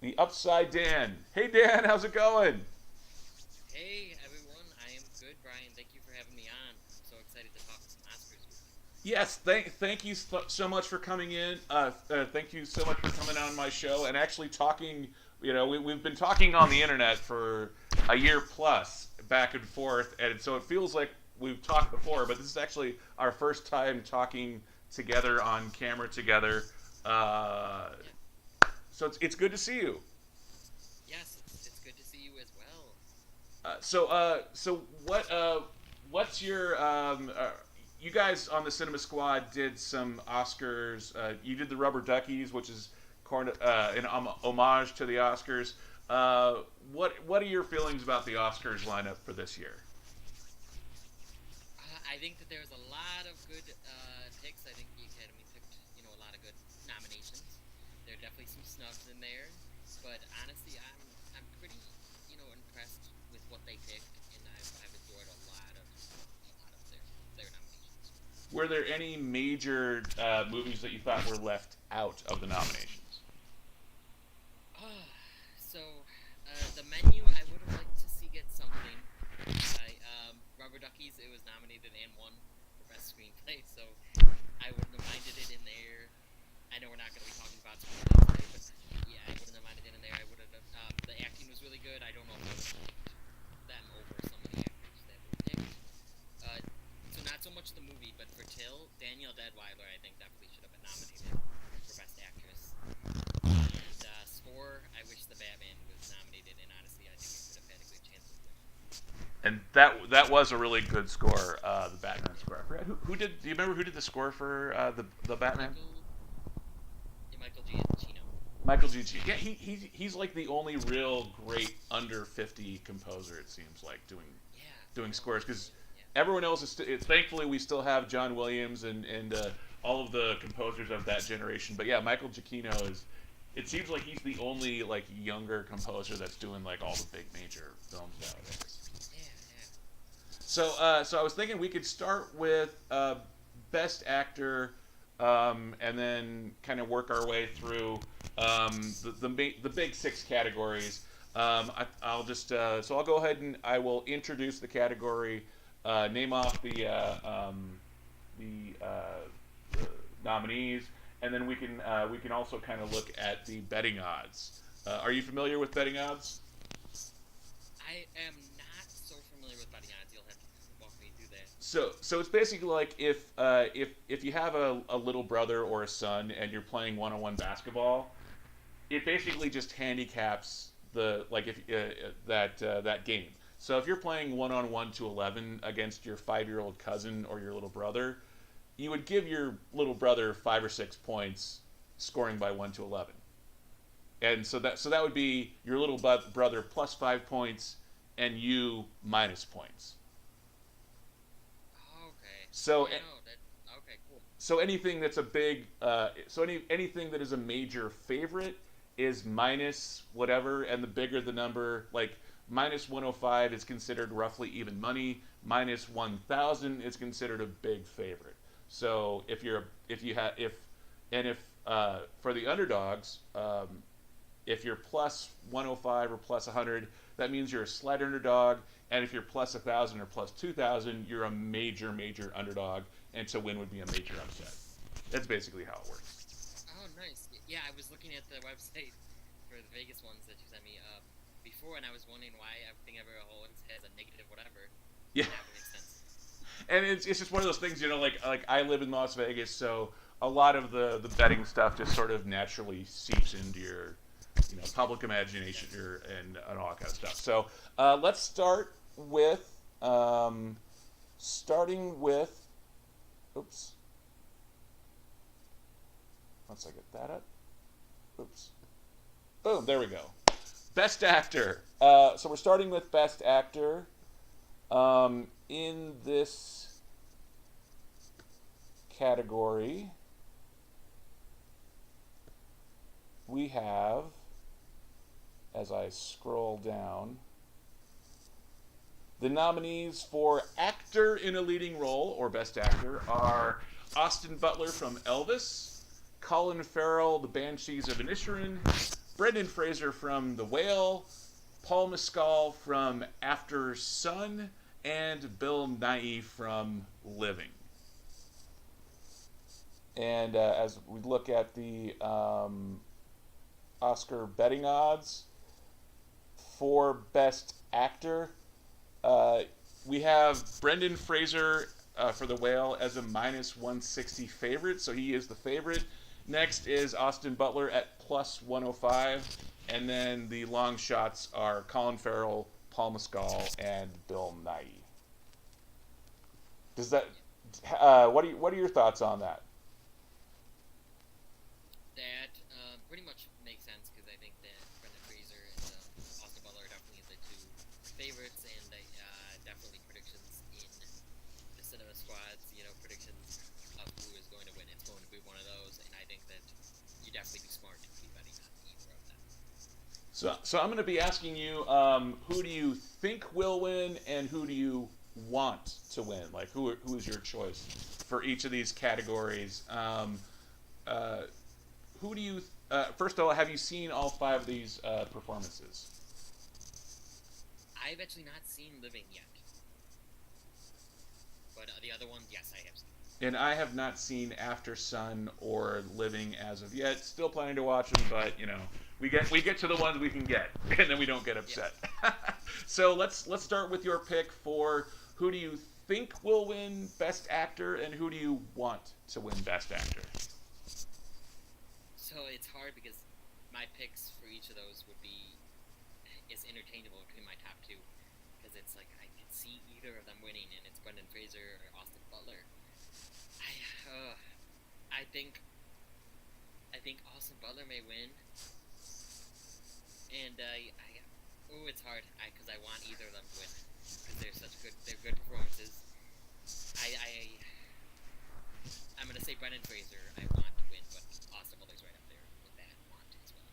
the Upside Dan. Hey Dan, how's it going? Hey everyone, I am good, Brian. Thank you for having me on. I'm so excited to talk some Oscars with you. Yes, thank you so much for coming in. Thank you so much for coming on my show and actually talking. We've been talking on the internet for a year plus, back and forth, and so it feels like we've talked before, but this is actually our first time talking together on camera together. Uh, Yeah. so it's good to see you. Yes, it's good to see you as well. So what's your you guys on the Cinema Squad did some Oscars. You did the Rubber Duckies, which is an homage to the Oscars. What are your feelings about the Oscars lineup for this year? I think that there's a lot of good picks. I think the Academy picked, a lot of good nominations. There are definitely some snubs in there, but honestly, I'm pretty, impressed with what they picked, and I've enjoyed a lot of their nominations. Were there any major movies that you thought were left out of the nominations? Ah, so the menu I would have liked to see get something. Rubber Duckies, it was nominated and won for best screenplay, so I wouldn't have minded it in there. I know we're not going to be talking about screenplay today, but yeah, I wouldn't have minded it in there. I would have. The acting was really good. I don't know if I would have picked them over some of the actors that were picked. Uh, so not so much the movie, but for Till, Danielle Deadwyler, I think definitely should have been nominated for best actress. And score, I wish the Batman was nominated, and honestly, I think it could have had a good chance of winning. And that was a really good score, the Batman score. I forgot who did. Do you remember who did the score for the Batman? Michael, yeah, Michael Giacchino. Michael G. G. Yeah, he's like the only real great under 50 composer. It seems like Yeah, doing no, scores he because really, yeah. everyone else is. Thankfully, we still have John Williams and all of the composers of that generation. But yeah, Michael Giacchino is. It seems like he's the only like younger composer that's doing like all the big major films nowadays. Yeah, yeah. So I was thinking we could start with best actor, and then kind of work our way through the big six categories. I'll just so I'll go ahead and I will introduce the category, name off the nominees, and then we can also kind of look at the betting odds. Are you familiar with betting odds? I am not so familiar with Buddy Odds. You'll have to walk me through that. So it's basically like if you have a little brother or a son and you're playing one-on-one basketball, it basically just handicaps the like if that game. So if you're playing one-on-one to 11 against your 5-year-old cousin or your little brother, you would give your little brother 5 or 6 points scoring by 1 to 11, and so that would be your little brother plus 5 points and you minus points. Okay. So Yeah, no, that. Okay, cool. so anything that's a big anything that is a major favorite is minus whatever, and the bigger the number, like minus 105 is considered roughly even money, minus 1000 is considered a big favorite. So if you have if and if for the underdogs, if you're plus 105 or plus 100, that means you're a slight underdog. And if you're plus 1,000 or plus 2,000, you're a major underdog. And to win would be a major upset. That's basically how it works. Oh, nice. Yeah, I was looking at the website for the Vegas ones that you sent me before, and I was wondering why everything ever always has a negative whatever. Yeah, But that would make sense. and it's just one of those things, like I live in Las Vegas, so a lot of the betting stuff just sort of naturally seeps into your public imagination and all that kind of stuff. So let's with starting with oops. Once I get that up. Oops. Boom, there we go. Best actor. So we're starting with best actor. In this category, we have, as I scroll down, the nominees for actor in a leading role or best actor are Austin Butler from Elvis, Colin Farrell, The Banshees of Inisherin, Brendan Fraser from The Whale, Paul Mescal from After Sun, and Bill Nighy from Living. And as we look at the Oscar betting odds for Best Actor, uh, we have Brendan Fraser for The Whale as a minus 160 favorite, so he is the favorite. Next is Austin Butler at plus 105, and then the long shots are Colin Farrell, Paul Mescal, and Bill Nighy. Does that? What are your thoughts on that? That pretty much makes sense because I think that Brendan Fraser and Austin Butler are definitely the two favorites, and definitely predictions in the cinema squads. Predictions of who is going to win. It's going to be one of those, and I think that you definitely be smart to be betting on either of them. So I'm going to be asking you, who do you think will win, and who do you want to win? Like, who is your choice for each of these categories? Uh, who do you? First of all, have you seen all five of these performances? I've actually not seen Living yet, but the other one, yes, I have seen. And I have not seen After Sun or Living as of yet. Still planning to watch them, but we get to the ones we can get, and then we don't get upset. Yeah. So let's start with your pick for who do you think will win Best Actor, and who do you want to win Best Actor? So it's hard because my picks for each of those is interchangeable between my top two, because it's like I can see either of them winning, and it's Brendan Fraser or Austin Butler. I think Austin Butler may win, and it's hard because I want either of them to win because they're good performances. I'm gonna say Brendan Fraser I want to win, but Austin Butler's right up there with that want as well.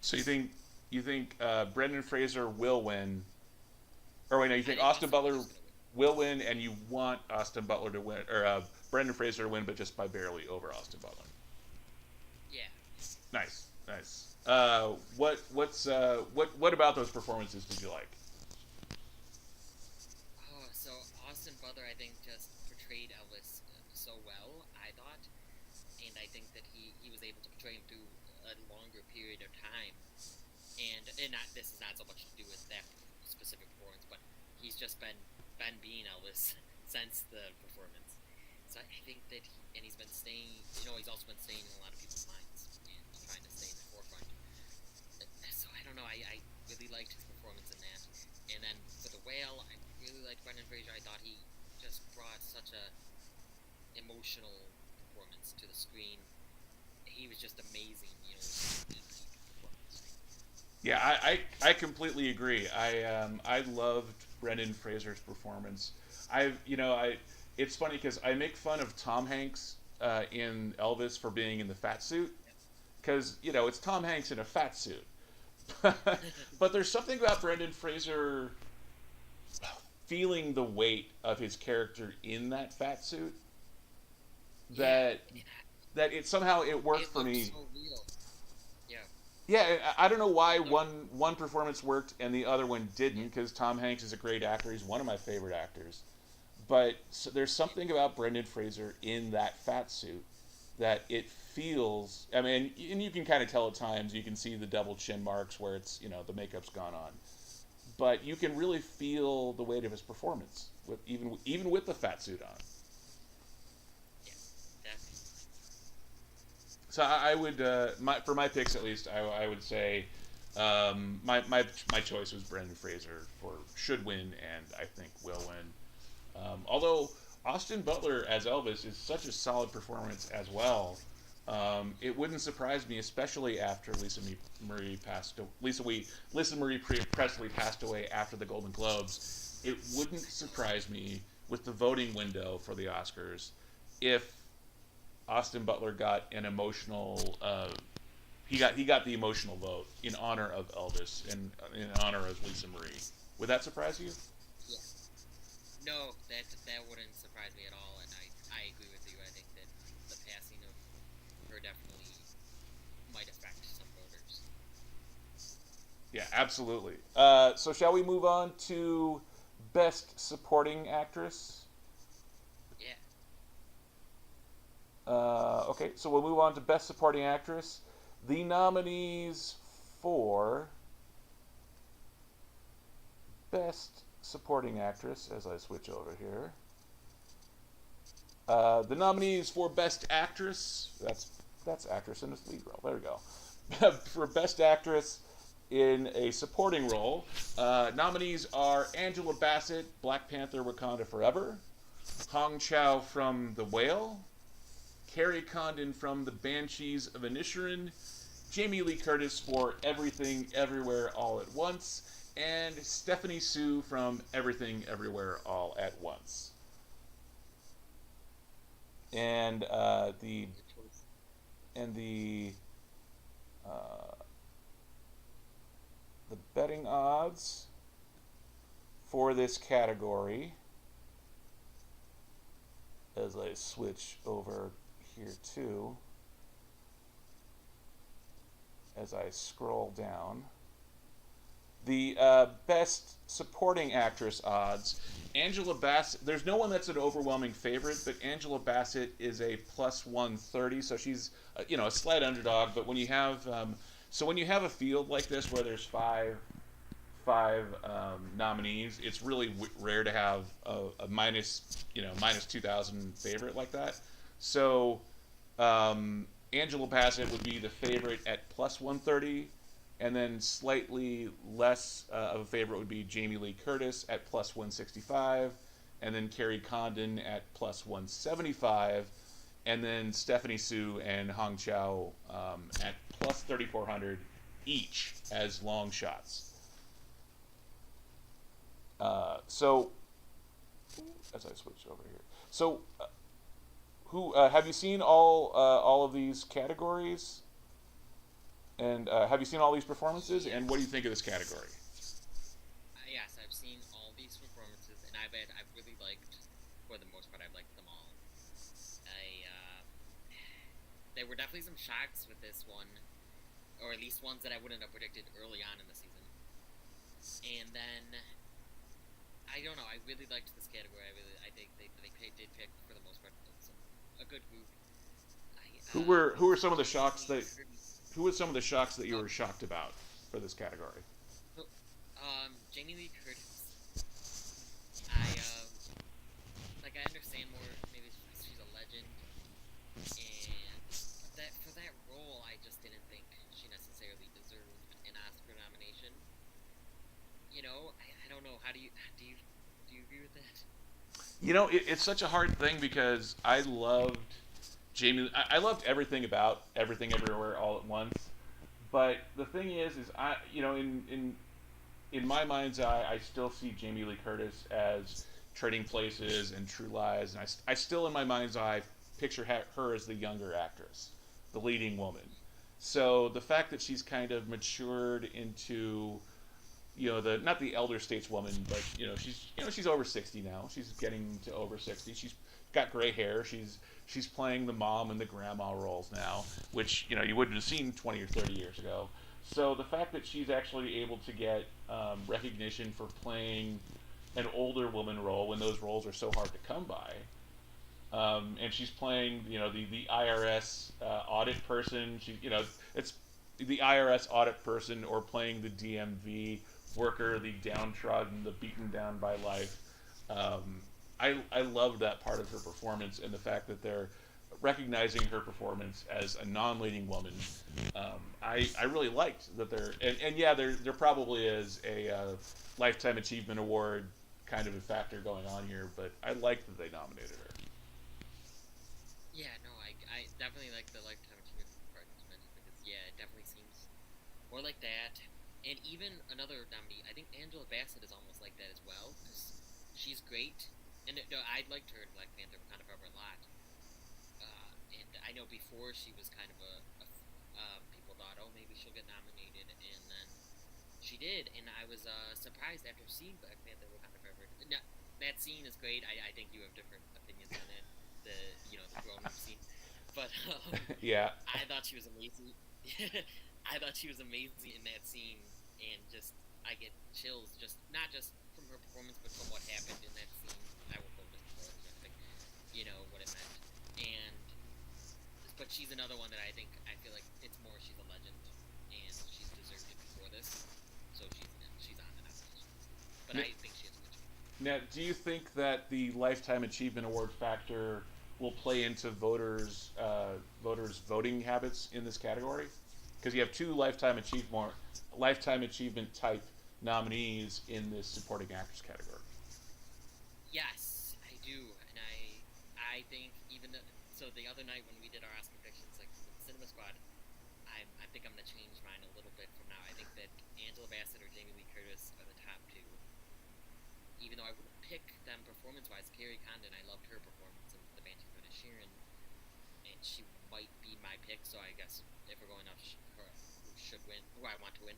So you think Brendan Fraser will win, or wait, no, you think Austin Butler will win, and you want Austin Butler to win, or Brendan Fraser to win, but just by barely over Austin Butler. Yeah. Nice. What about those performances did you like? Oh, so Austin Butler, I think, just portrayed Elvis so well, I thought, and I think that he was able to portray him through a longer period of time, and this is not so much to do with that specific performance, but he's just been being Elvis since the performance. So I think that he's been staying. He's also been staying in a lot of people's minds and trying to stay in the forefront. So I don't know. I really liked his performance in that. And then for The Whale, I really liked Brendan Fraser. I thought he just brought such a emotional performance to the screen. He was just amazing. It was a deep performance. Yeah, I completely agree. I loved Brendan Fraser's performance. It's funny because I make fun of Tom Hanks in Elvis for being in the fat suit, because it's Tom Hanks in a fat suit. But there's something about Brendan Fraser feeling the weight of his character in that fat suit that it somehow it worked for me. So real. Yeah. Yeah, I don't know why one performance worked and the other one didn't, because Tom Hanks is a great actor. He's one of my favorite actors. But there's something about Brendan Fraser in that fat suit that it feels. I mean, and you can kind of tell at times. You can see the double chin marks where it's the makeup's gone on, but you can really feel the weight of his performance with even with the fat suit on. Yeah, definitely. So I would for my picks at least I would say my choice was Brendan Fraser for should win and I think will win. Although Austin Butler as Elvis is such a solid performance as well, it wouldn't surprise me, especially after Lisa Marie Presley passed away after the Golden Globes. It wouldn't surprise me with the voting window for the Oscars if Austin Butler got an emotional. He got the emotional vote in honor of Elvis and in honor of Lisa Marie. Would that surprise you? Yeah. No, that wouldn't surprise me at all, and I agree with you. I think that the passing of her definitely might affect some voters. Yeah, absolutely. So shall we move on to Best Supporting Actress? Yeah. Okay, so we'll move on to Best Supporting Actress. The nominees for Best Supporting Actress, as I switch over here. The nominees for Best Actress. That's actress in a lead role. There we go. For Best Actress in a supporting role, nominees are Angela Bassett, Black Panther: Wakanda Forever; Hong Chow from The Whale; Carrie Condon from The Banshees of Inisherin; Jamie Lee Curtis for Everything Everywhere All at Once; and Stephanie Sue from Everything Everywhere All at Once. And the Good choice. and uh, the betting odds for this category, as I switch over here too, as I scroll down, the best supporting actress odds. Angela Bassett. There's no one that's an overwhelming favorite, but Angela Bassett is a plus 130, so she's a slight underdog. But when you have when you have a field like this where there's five nominees, it's really rare to have a minus minus 2,000 favorite like that. So Angela Bassett would be the favorite at plus 130, and then slightly less of a favorite would be Jamie Lee Curtis at plus 165, and then Carrie Condon at plus 175, and then Stephanie Sue and Hong Chow at plus 3,400 each as long shots. So, as I switch over here, so who have you seen all of these categories? And have you seen all these performances? And what do you think of this category? Yes, I've seen all these performances, and I've really liked, for the most part, I've liked them all. I There were definitely some shocks with this one, or at least ones that I wouldn't have predicted early on in the season. And then I don't know, I really liked this category. I think they did pick for the most part a good group. I Who were some of the shocks Jamie Lee that Curtis. who were some of the shocks that you Oh, were shocked about for this category? so, Jamie Lee Curtis. I Like, I understand more maybe because she's a legend, and for that role, I just didn't think she necessarily deserved an Oscar nomination. I don't know. Do you agree with that? It's such a hard thing because I loved Jamie. I loved everything about Everything Everywhere All at Once. But the thing is I in my mind's eye, I still see Jamie Lee Curtis as Trading Places and True Lies, and I still in my mind's eye picture her as the younger actress, the leading woman. So the fact that she's kind of matured into the not the elder stateswoman, but she's over 60 now. She's getting to over 60. She's got gray hair. She's playing the mom and the grandma roles now, which you wouldn't have seen 20 or 30 years ago. So the fact that she's actually able to get recognition for playing an older woman role when those roles are so hard to come by, and she's playing the IRS audit person. It's the IRS audit person or playing the DMV worker, the downtrodden, the beaten down by life. Um, I loved that part of her performance and the fact that they're recognizing her performance as a non-leading woman. I really liked that and yeah, there probably is a lifetime achievement award kind of a factor going on here, but I liked that they nominated her. Yeah, no, I definitely like the Lifetime Achievement part you mentioned because yeah, it definitely seems more like that. And even another nominee, I think Angela Bassett is almost like that as well because she's great. And no, I liked her in Black Panther kind of a lot. And I know before she was kind of people thought, oh, maybe she'll get nominated, and then she did, and I was surprised after seeing Black Panther: Wakanda Forever. No, that scene is great. I think you have different opinions on it. The throne room scene, but Yeah. I thought she was amazing. I thought she was amazing in that scene, and just I get chills, just not just from her performance, but from what happened in that scene. I won't go into spoilers or anything. You know what it meant, and but she's another one that I feel like it's more she's a legend, and she's deserved it before this, so she's on the nominations. But N- I think she has a good chance. Now, do you think that the Lifetime Achievement Award factor will play into voters' voting habits in this category? Because you have two Lifetime Achievement type nominees in this supporting actress category. Yes, I do, and I think even though, so the other night when we did our Oscar predictions, like with the Cinema Squad, I think I'm gonna change mine a little bit from now. I think that Angela Bassett or Jamie Lee Curtis are the top two. Even though I wouldn't pick them performance-wise, Carrie Condon, I loved her performance in The Banshees of Inisherin, and she might be my pick. So I guess if we're going off her, who should win, who I want to win,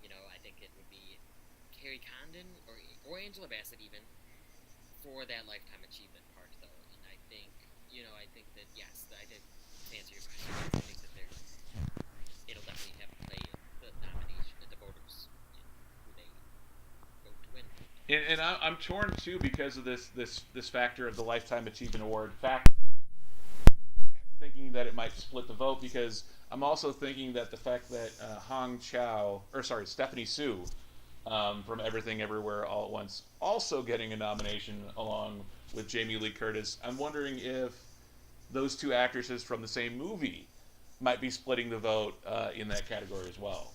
I think it would be Carrie Condon or Angela Bassett even for that lifetime achievement part though. And I think I think that yes, I did to answer your question. Yes, I think that it'll definitely have to play in the nomination, the voters, in who they vote to win. And I'm torn too because of this factor of the Lifetime Achievement Award fact, thinking that it might split the vote because I'm also thinking that the fact that Stephanie Sue from Everything Everywhere All at Once also getting a nomination along with Jamie Lee Curtis. I'm wondering if those two actresses from the same movie might be splitting the vote in that category as well.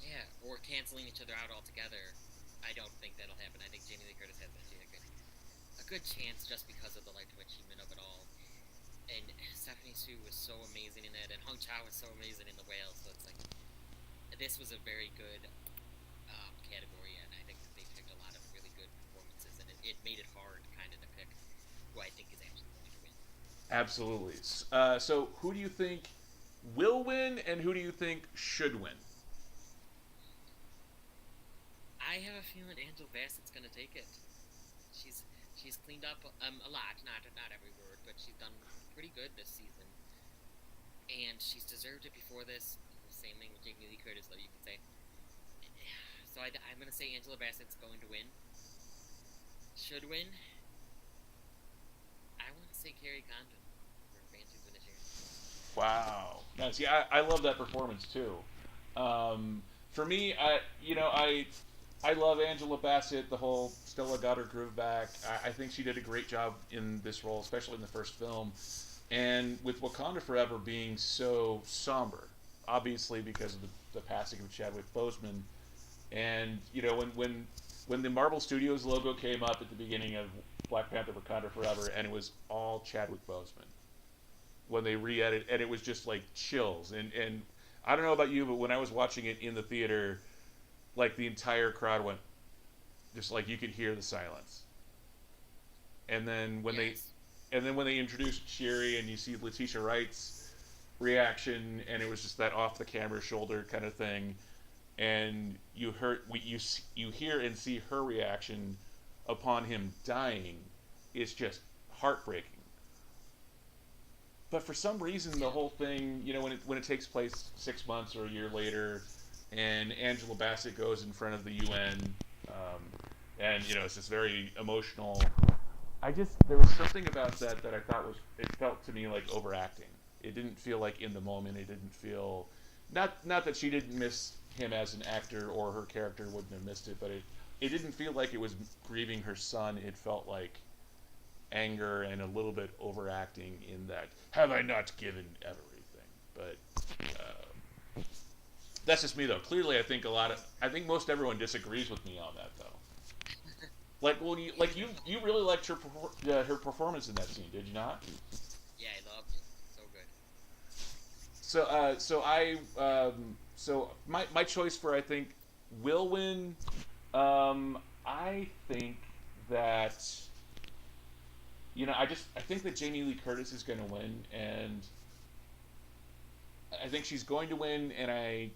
Yeah, or canceling each other out altogether. I don't think that'll happen. I think Jamie Lee Curtis has a good chance just because of the lifetime achievement of it all. And Stephanie Sue was so amazing in that, and Hong Chau was so amazing in The Whale. So it's like this was a very good category, and I think that they picked a lot of really good performances, and it made it hard kind of to pick who I think is actually going to win. Absolutely. So who do you think will win, and who do you think should win? I have a feeling Angela Bassett's going to take it. She's she's cleaned up a lot, not every word, but she's done pretty good this season, and she's deserved it before this. Same thing with Jamie Lee Curtis, though you could say. So I'm going to say Angela Bassett's going to win. Should win. I want to say Carrie Condon for Banshees of Inisherin. Wow. Nice. Yeah, I love that performance too. For me, I love Angela Bassett. The whole Stella got her groove back. I think she did a great job in this role, especially in the first film. And with Wakanda Forever being so somber, obviously because of the passing of Chadwick Boseman, and when the Marvel Studios logo came up at the beginning of Black Panther: Wakanda Forever, and it was all Chadwick Boseman when they re-edit, and it was just like chills. And I don't know about you, but when I was watching it in the theater, like the entire crowd went, just like you could hear the silence. And then Yes. when they introduced Sherry, and you see Letitia Wright's reaction, and it was just that off the camera shoulder kind of thing, and you hear and see her reaction upon him dying, is just heartbreaking. But for some reason, the Yeah. whole thing, when it takes place 6 months or a year later, and Angela Bassett goes in front of the UN, and it's just very emotional. There was something about that I thought it felt to me like overacting. It didn't feel like in the moment. It didn't feel not that she didn't miss him as an actor or her character wouldn't have missed it, but it didn't feel like it was grieving her son. It felt like anger and a little bit overacting in that have I not given everything? But that's just me though. Clearly, I think most everyone disagrees with me on that though. Like, well, you really liked her performance in that scene, did you not? Yeah, I loved it. So good. So my choice for I think will win. I think that I think that Jamie Lee Curtis is going to win, and I think she's going to win, and I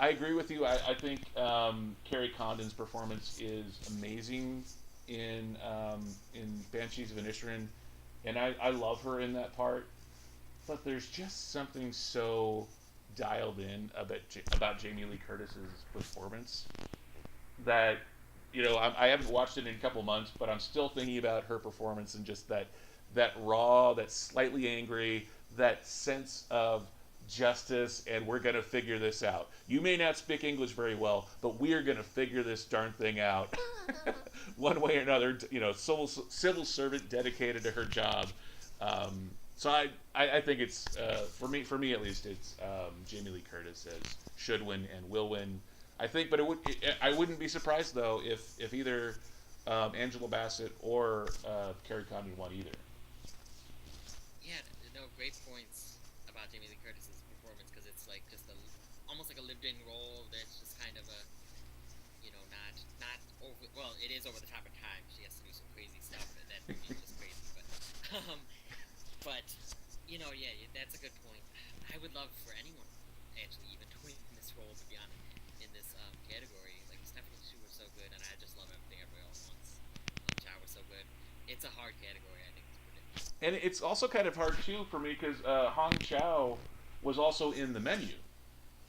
agree with you. I think Carrie Condon's performance is amazing in Banshees of Inisherin, and I love her in that part. But there's just something so dialed in about Jamie Lee Curtis's performance that I haven't watched it in a couple months, but I'm still thinking about her performance and just that raw, that slightly angry, that sense of justice, and we're gonna figure this out. You may not speak English very well, but we are gonna figure this darn thing out, one way or another. Civil servant dedicated to her job. So I think it's for me at least it's Jamie Lee Curtis as should win and will win. I think, but I wouldn't be surprised though if either Angela Bassett or Carrie Condon won either. Yeah, no, great points about Jamie Lee Curtis's performance because it's like just almost like a lived-in role that's just kind of a not over. Well, it is over the top at times. She has to do some crazy stuff, and that movie is just crazy. Um, but yeah, that's a good point. I would love for anyone actually even to win this role, to be honest, in this category. Like Stephanie Shu was so good, and I just love everything everybody else wants. Chow was so good. It's a hard category, I think, to predict. And it's also kind of hard too for me because Hong Chow was also in the menu,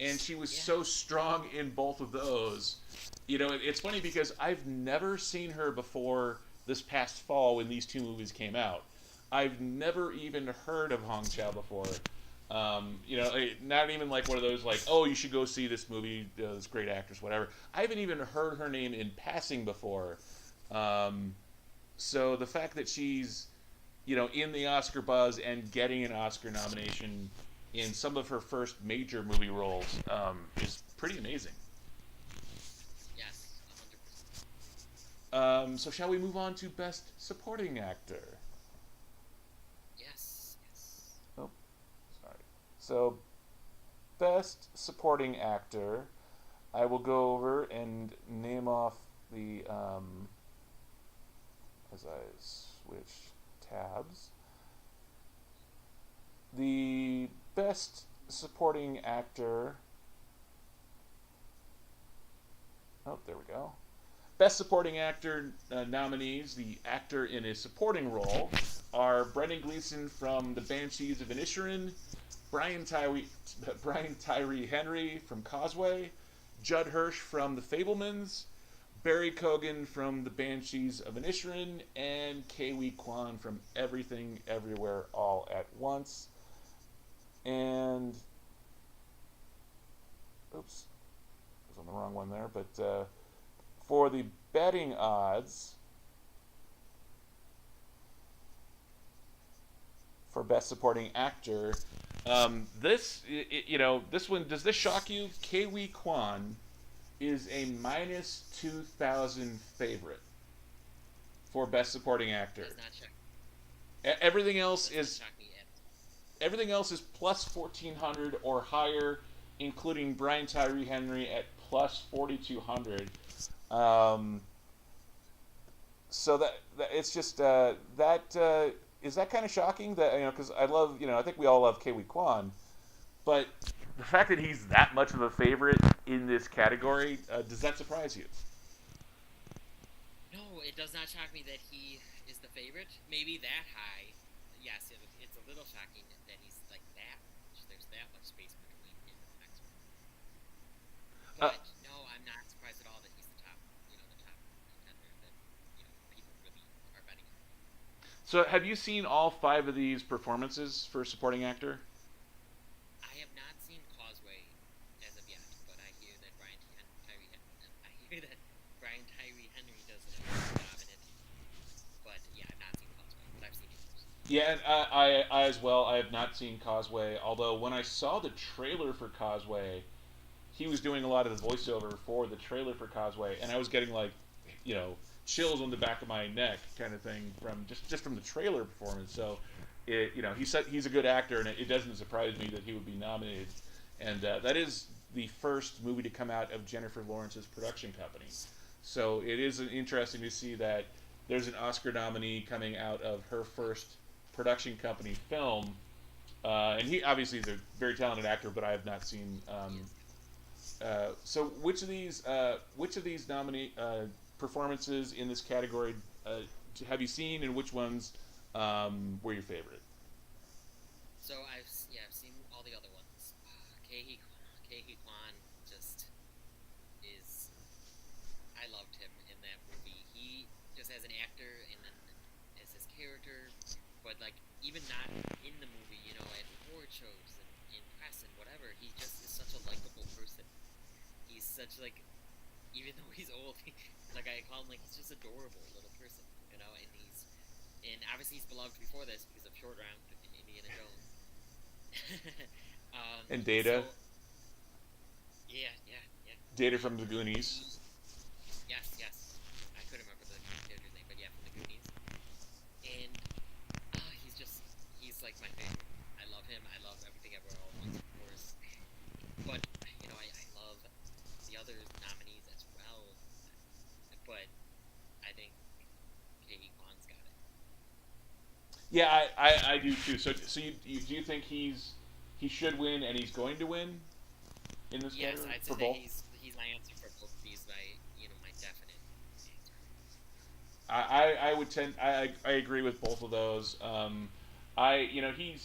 and she was Yeah. so strong in both of those. It's funny because I've never seen her before this past fall when these two movies came out. I've never even heard of Hong Chow before. Not even like one of those like, oh, you should go see this movie, this great actress, whatever. I haven't even heard her name in passing before. So the fact that she's, in the Oscar buzz and getting an Oscar nomination in some of her first major movie roles is pretty amazing. Yes, 100%. So shall we move on to Best Supporting Actor? Yes, yes. Oh, sorry. So, Best Supporting Actor, I will go over and name off the as I switch tabs. The Best Supporting Actor. Oh, there we go. Best Supporting Actor nominees, the actor in a supporting role, are Brendan Gleeson from The Banshees of Inisherin, Brian Tyree Henry from Causeway, Judd Hirsch from The Fablemans, Barry Cogan from The Banshees of Inisherin, and Kei Kwan from Everything Everywhere All at Once. And oops, I was on the wrong one there, but for the betting odds for Best Supporting Actor, this one, does this shock you? Kei Kwan is a minus 2,000 favorite for Best Supporting Actor. Does not shock. Everything else Does not is shock me at plus 1,400 or higher, including Brian Tyree Henry at plus 4,200. So that it's just that is that kind of shocking that because I love I think we all love Kei Kwan, but the fact that he's that much of a favorite in this category, does that surprise you? No, it does not shock me that he is the favorite. Maybe that high. Yes, it's a little shocking that he's like that. There's that much space between him and the next one. But no, I'm not surprised at all that he's the top. The top contender that people really are betting on. So have you seen all 5 of these performances for supporting actor? I have not seen Causeway as of yet, but I hear that Brian Tyree Henry does an amazing job in it. But yeah, I've not seen Causeway, but I've seen it. Yeah, and I as well. I have not seen Causeway. Although when I saw the trailer for Causeway, he was doing a lot of the voiceover for the trailer for Causeway, and I was getting like, chills on the back of my neck, kind of thing from just from the trailer performance. So, he said he's a good actor, and it doesn't surprise me that he would be nominated. And that is the first movie to come out of Jennifer Lawrence's production company. So it is interesting to see that there's an Oscar nominee coming out of her first production company film. And he obviously is a very talented actor, but I have not seen. So which of these nominee performances in this category have you seen, and which ones were your favorite? So I've seen all the other ones. Kei Kwan just is. I loved him in that movie. He just as an actor and then as his character, but like even not in the movie, at award shows and in press and whatever, he just is such a likable person. He's such like, even though he's old, like I call him like he's just adorable little person, and obviously he's beloved before this because of Short Round in Indiana Jones. um, And Data, so yeah, yeah, yeah. Data from the And Goonies. he, yes, yes. I couldn't remember the character's name, but yeah, from the Goonies. And he's like my favorite. I love him. I love everything ever all at once, of course. But I love the other nominees as well. But I think Katie Kwan's got it. Yeah, I do too. So do you think he should win and he's going to win in this Yes, category I'd say for that both? he's my answer for both of these. My definite answer. I would tend I agree with both of those.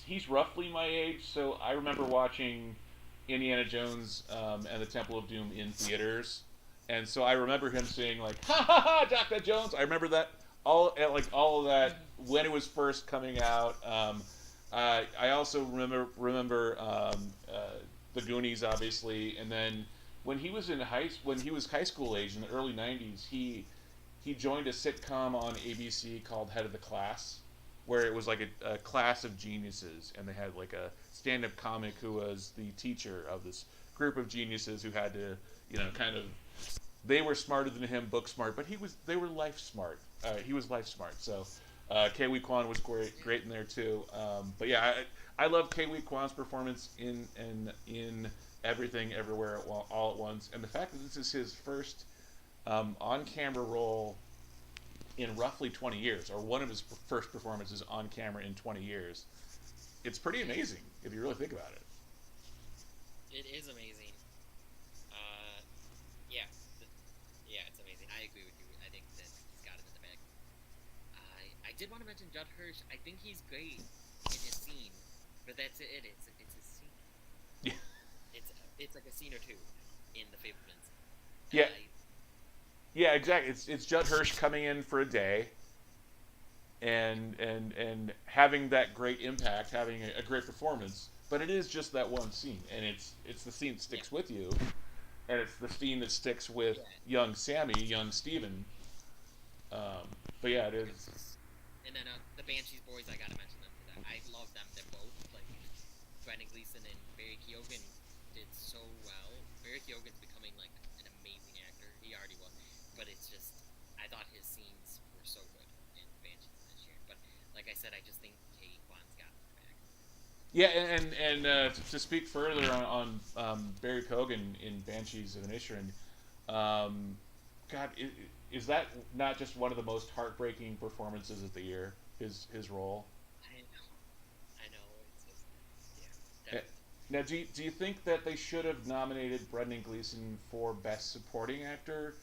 He's roughly my age, so I remember watching Indiana Jones and the Temple of Doom in theaters, and so I remember him saying like "Ha ha ha, Doctor Jones." I remember that all of that when it was first coming out. I also remember the Goonies, obviously, and then when he was high school age in the early '90s, he joined a sitcom on ABC called Head of the Class, where it was like a class of geniuses, and they had like a stand-up comic who was the teacher of this group of geniuses who had to, kind of they were smarter than him, book smart, but they were life smart. He was life smart, so Kiwi Kwan was great in there too. But yeah, I love Kiwi Kwan's performance in Everything Everywhere All at Once, and the fact that this is his first on-camera role in roughly 20 years, or one of his first performances on camera in 20 years. It's pretty amazing if you really think about it. It is amazing. Uh, yeah, yeah, it's amazing. I agree with you. I think that he's got it in the bag. I did want to mention Judd Hirsch. I think he's great in his scene, but that's it. It's his scene. Yeah, It's like a scene or two in The Fablemans. yeah, I yeah, exactly. It's Judd Hirsch coming in for a day and having that great impact, having a great performance. But it is just that one scene, and it's the scene that yeah sticks with you, and it's the scene that sticks with yeah. young Sammy, young Steven. But yeah, it is. And then the Banshees boys, I gotta mention them because I love them. They're both like Brendan Gleeson and Barry Keoghan did so well. Barry Keoghan's becoming like an amazing actor. He already was, but it's just I thought his scenes were so good in Banshees this year. But like I said, I just think Kate Kwan's got it back. Yeah, and to speak further on Barry Cogan in Banshees of Inisherin, God, is that not just one of the most heartbreaking performances of the year? His role. I know. It's just yeah, Eh, definitely. Now, do you think that they should have nominated Brendan Gleeson for Best Supporting Actor,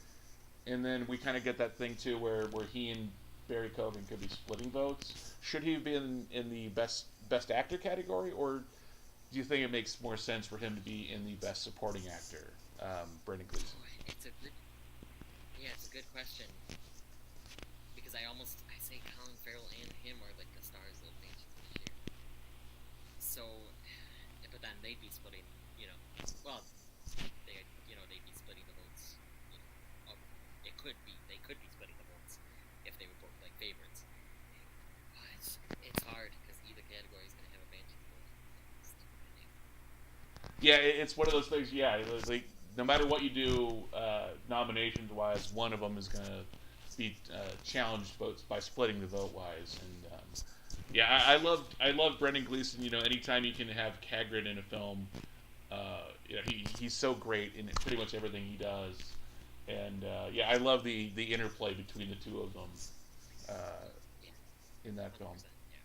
and then we kind of get that thing too where he and Barry Cogan could be splitting votes? Should he have been in the Best Actor category, or do you think it makes more sense for him to be in the Best Supporting Actor, Brendan Gleeson? Oh, it's a good question because I say Colin Farrell and him are like the stars of Banshees this year. So, but then they'd be splitting, you know, well, they'd be splitting the votes. You know, they could be splitting the votes if they were both like favorites. It's hard because either category is going to have a Banshee vote. Yeah, it's one of those things. Yeah, like no matter what you do, nominations wise, one of them is going to be challenged votes by splitting the vote wise. And yeah, I love Brendan Gleeson. Anytime you can have Hagrid in a film, he's so great in pretty much everything he does. And yeah, I love the interplay between the two of them uh, Yeah, in that film. 100%. Yeah.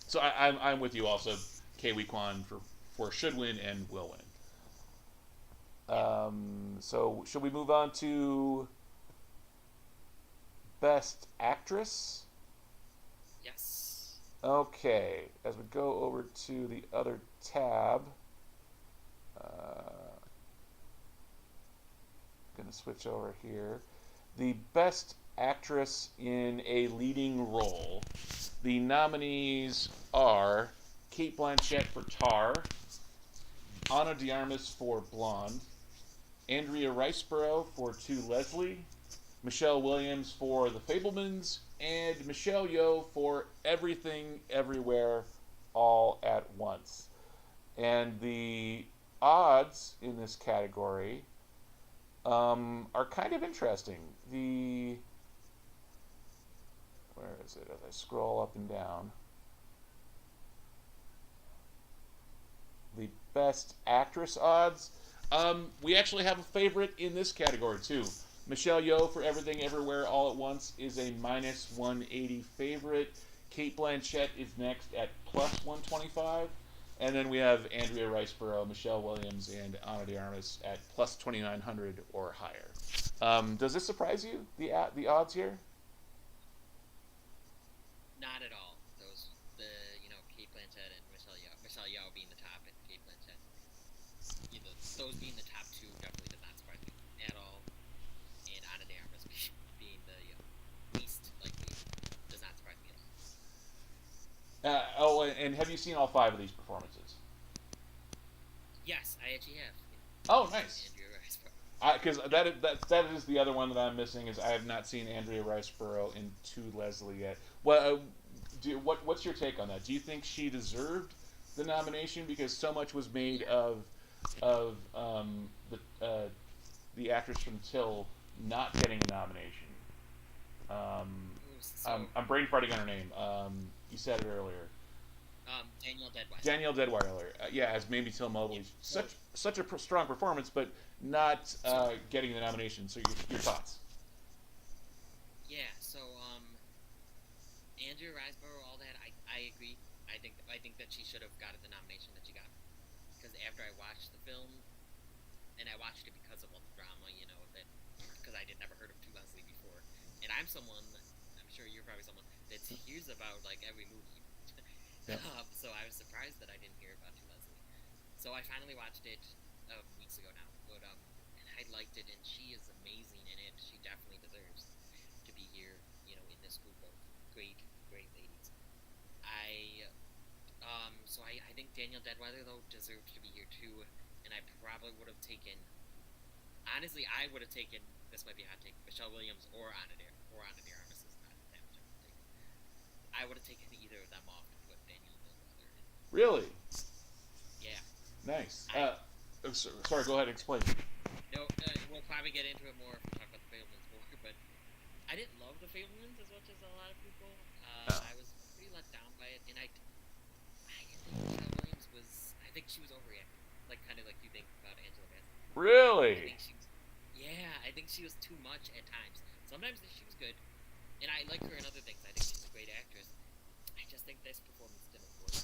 So I'm with you also. Kiwi Kwan for should win and will win. Yeah. So should we move on to Best Actress? Yes. Okay, as we go over to the other tab, to switch over here. The Best Actress in a Leading Role. The nominees are Kate Blanchett for Tar, Ana de Armas for Blonde, Andrea Riceborough for To Leslie, Michelle Williams for The Fablemans, and Michelle Yeoh for Everything Everywhere All at Once. And the odds in this category are kind of interesting. Where is it? As I scroll up and down, the Best Actress odds. We actually have a favorite in this category too. Michelle Yeoh for Everything Everywhere All at Once is a minus 180 favorite. Kate Blanchett is next at plus 125. And then we have Andrea Riceborough, Michelle Williams, and Ana de Armas at plus 2,900 or higher. Does this surprise you, the odds here? Not at all. Kate Blanchett and Michelle Yeoh being the top, and Kate Blanchett, those being the top two definitely does not surprise me at all. And Ana de Armas being the least likely does not surprise me at Oh, and have you seen all five of these performances? Yes, I actually have. Oh, nice. Andrea Riceborough. Because that is the other one that I'm missing is I have not seen Andrea Riceborough in To Leslie yet. Well, what's your take on that? Do you think she deserved the nomination because so much was made of the actress from Till not getting a nomination? I'm brain farting on her name. You said it earlier. Danielle Deadwyler. Danielle Deadwyler, yeah, as Mamie Till Mobley. Yeah. Such a strong performance, but not getting the nomination. So your thoughts? Yeah. So Andrea Riseborough, all that, I agree. I think that she should have gotten the nomination that she got because after I watched the film, and I watched it because of all the drama, that because I never heard of To Leslie before, and I'm sure you're probably someone that hears about like every movie. Yep. So I was surprised that I didn't hear about To Leslie. So I finally watched it weeks ago now, but and I liked it, and she is amazing in it. She definitely deserves to be here, in this group of great ladies. I think Danielle Deadwyler though deserved to be here too, and I probably would have taken. Honestly, I would have taken. This might be a hot take. Michelle Williams or Ana de Armas is not that much of a take. I would have taken either of them off and put Danielle Deadwyler in. Really? Yeah. Nice. Sorry, go ahead and explain. No, we'll probably get into it more if we talk about the Fablemans more, but I didn't love the Fablemans as much as a lot of people. I was pretty let down by it, and I think Michelle Williams was. I think she was overreacting, kind of like you think about Angela Bassett. Really? I think she was too much at times. Sometimes she was good, and I like her in other things. I think she's a great actress. I just think this performance didn't work.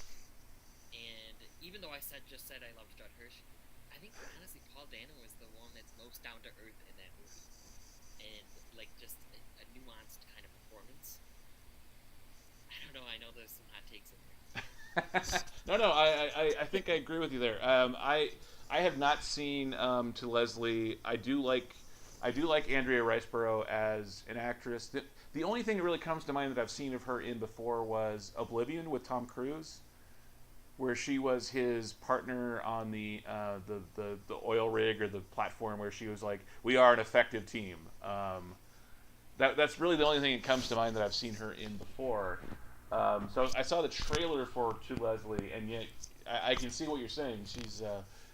And even though I just said I loved Judd Hirsch, I think honestly Paul Dano is the one that's most down to earth in that movie, and just a nuanced kind of performance. I don't know. I know there's some hot takes in there. No, I think I agree with you there. I have not seen To Leslie. I do like Andrea Riceborough as an actress. The only thing that really comes to mind that I've seen of her in before was Oblivion with Tom Cruise, where she was his partner on the oil rig or the platform, where she was like, "We are an effective team." That's really the only thing that comes to mind that I've seen her in before. So I saw the trailer for To Leslie, and yet I can see what you're saying. She's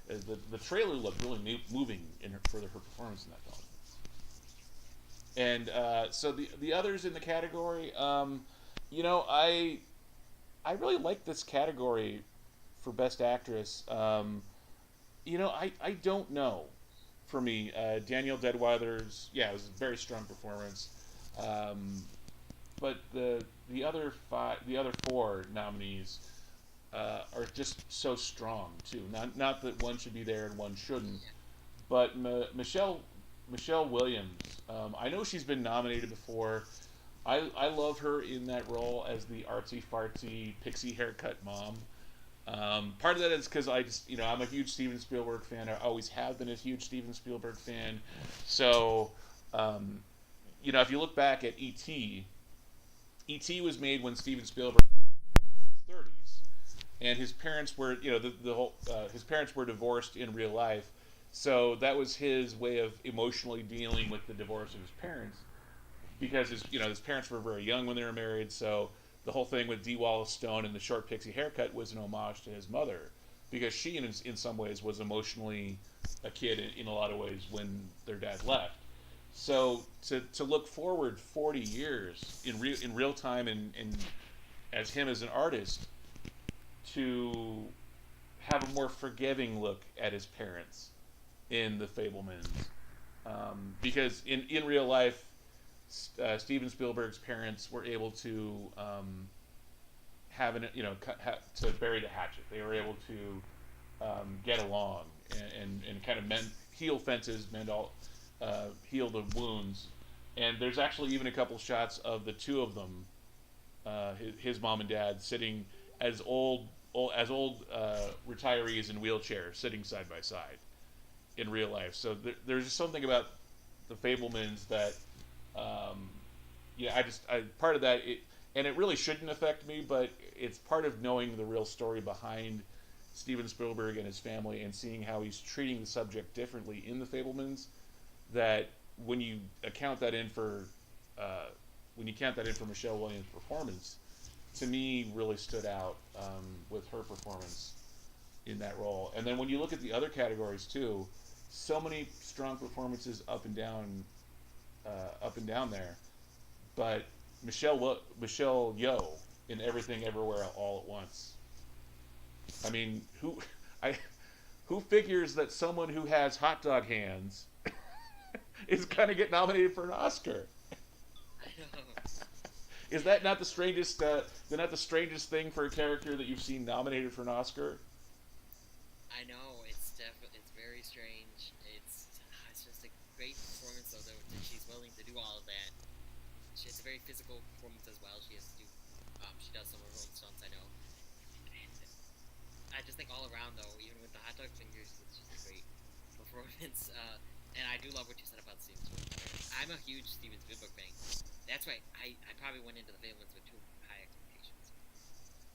the trailer looked really moving for her performance in that film. And so the others in the category, I really like this category for Best Actress. I don't know. For me, Danielle Deadwyler's, it was a very strong performance. But the other four nominees are just so strong too. Not that one should be there and one shouldn't, but Michelle Williams. I know she's been nominated before. I love her in that role as the artsy fartsy pixie haircut mom. Part of that is because I just, I'm a huge Steven Spielberg fan. I always have been a huge Steven Spielberg fan. So, um, if you look back at E.T., E.T. was made when Steven Spielberg was in his 30s, and his parents were, the whole his parents were divorced in real life. So that was his way of emotionally dealing with the divorce of his parents, because his parents were very young when they were married. So the whole thing with Dee Wallace Stone and the short pixie haircut was an homage to his mother, because she in some ways was emotionally a kid in a lot of ways when their dad left. So to look forward 40 years in real time, and as him as an artist, to have a more forgiving look at his parents in the Fablemans, because in real life, Steven Spielberg's parents were able to have to bury the hatchet. They were able to get along, and kind of heal fences, heal the wounds. And there's actually even a couple shots of the two of them, his mom and dad, sitting as old retirees in wheelchairs, sitting side by side in real life. So there's just something about the Fablemans that, I part of that, and it really shouldn't affect me, but it's part of knowing the real story behind Steven Spielberg and his family, and seeing how he's treating the subject differently in the Fablemans. That when you account that in for Michelle Williams' performance, to me really stood out, with her performance in that role. And then when you look at the other categories too, so many strong performances up and down there. But Michelle Yeoh in Everything Everywhere All at Once. I mean, I who figures that someone who has hot dog hands is going to get nominated for an Oscar? I know. Is that not the strangest? Not the strangest thing for a character that you've seen nominated for an Oscar? I know, it's very strange. It's just a great performance, though, that she's willing to do all of that. She has a very physical performance as well. She does some of her own stunts, I know. And I just think all around, though, even with the hot dog fingers, it's just a great performance. And I do love what you said about Steven Spielberg. I'm a huge Steven Spielberg fan. That's why I probably went into the Fablemans with too high expectations,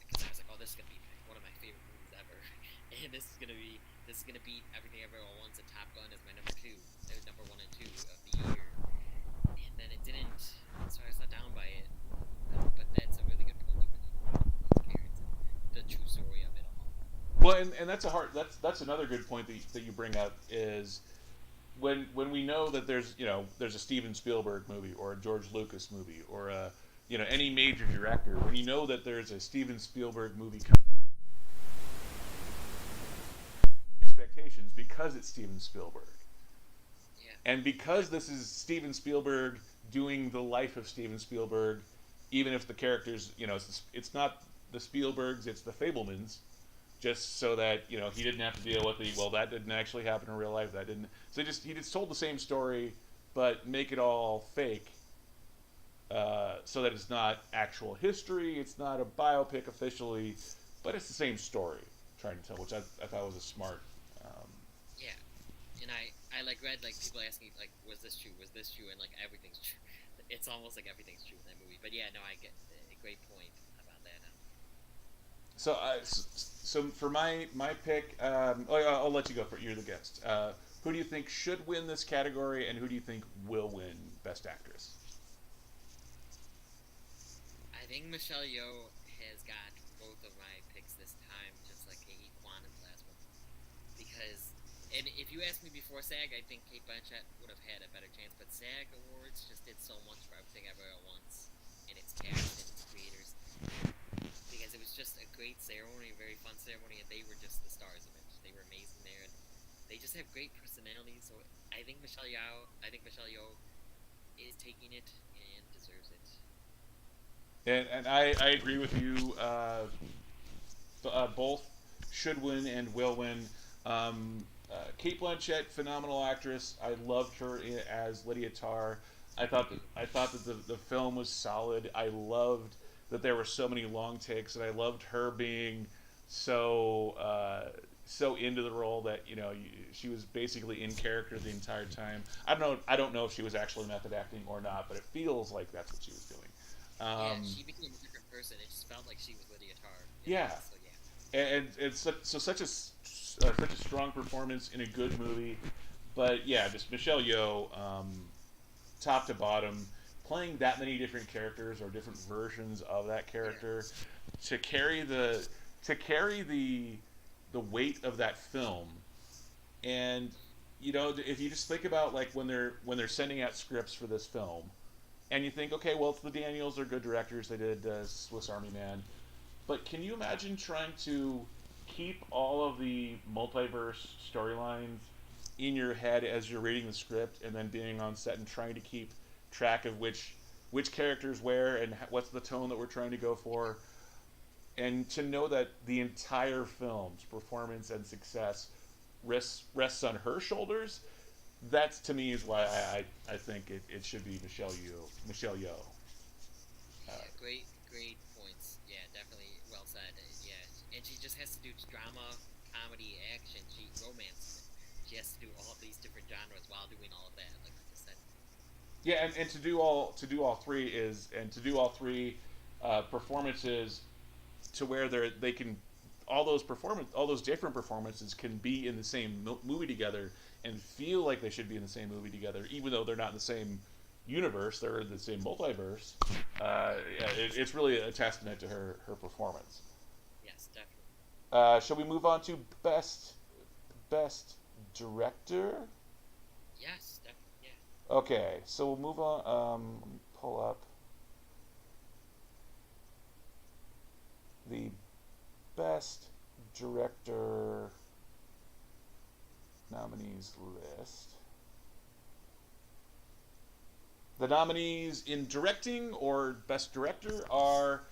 because I was like, oh, this is gonna be one of my favorite movies ever, and this is gonna beat Everything Everywhere All at Once, and Top Gun is my number two, number one and two of the year, and then it didn't, so I was let down by it. But that's a really good point, those parents and the true story of it all. Well, and that's another good point that you bring up, is when we know that there's a Steven Spielberg movie, or a George Lucas movie, or any major director, when you know that there's a Steven Spielberg movie coming, expectations, because it's Steven Spielberg, Yeah, and because this is Steven Spielberg doing the life of Steven Spielberg, even if the characters, it's not the Spielbergs, it's the Fablemans, just so that he didn't have to deal with that didn't actually happen in real life, that didn't, so he just told the same story, but make it all fake, so that it's not actual history, it's not a biopic officially, but it's the same story trying to tell, which I thought was a smart, yeah. And I like read like people asking like, was this true? Was this true? And like everything's true. It's almost like everything's true in that movie. But yeah, no, I get a great point about that. so for my pick, I'll let you go, for you're the guest. Who do you think should win this category, and who do you think will win Best Actress? I think Michelle Yeoh has got both of my picks this time, just like Kate Kwan in the last one. Because, and if you asked me before SAG, I think Kate Blanchett would have had a better chance. But SAG Awards just did so much for Everything Everywhere at Once, and its cast and its creators. Because it was just a great ceremony, a very fun ceremony, and they were just the stars of it. They were amazing there, and they just have great personalities. So I think Michelle Yeoh is taking it and deserves it. And I agree with you. Both should win and will win. Kate Blanchett, phenomenal actress. I loved her as Lydia Tarr. I thought that the film was solid. I loved that there were so many long takes, and I loved her being so into the role that she was basically in character the entire time. I don't know if she was actually method acting or not, but it feels like that's what she was doing. Yeah, Um, she became a different person. It just felt like she was Lydia Tarr. yeah, So yeah. and it's such a strong performance in a good movie. But yeah, just Michelle Yeoh, top to bottom, playing that many different characters or different versions of that Yeah. character to carry the weight of that film. And if you just think about like when they're sending out scripts for this film, and you think, okay, well, it's the Daniels, they're good directors, they did Swiss Army Man, but can you imagine trying to keep all of the multiverse storylines in your head as you're reading the script, and then being on set and trying to keep track of which characters where and what's the tone that we're trying to go for, and to know that the entire film's performance and success rests on her shoulders? That's, to me, is why I think it should be Michelle Yeoh. Yeah, great points. Yeah, definitely well said. Yeah, and she just has to do drama, comedy, action, romance, even. She has to do all of these different genres while doing all of that, like you just said. Yeah, and to do all three performances to where they can all those different performances can be in the same movie together and feel like they should be in the same movie together, even though they're not in the same universe, they're in the same multiverse. Yeah, it's really a testament to her performance. Yes, definitely. Shall we move on to best director? Yes, definitely. Yeah. Okay, so we'll move on. Let me pull up the best director nominees list. The nominees in directing or best director are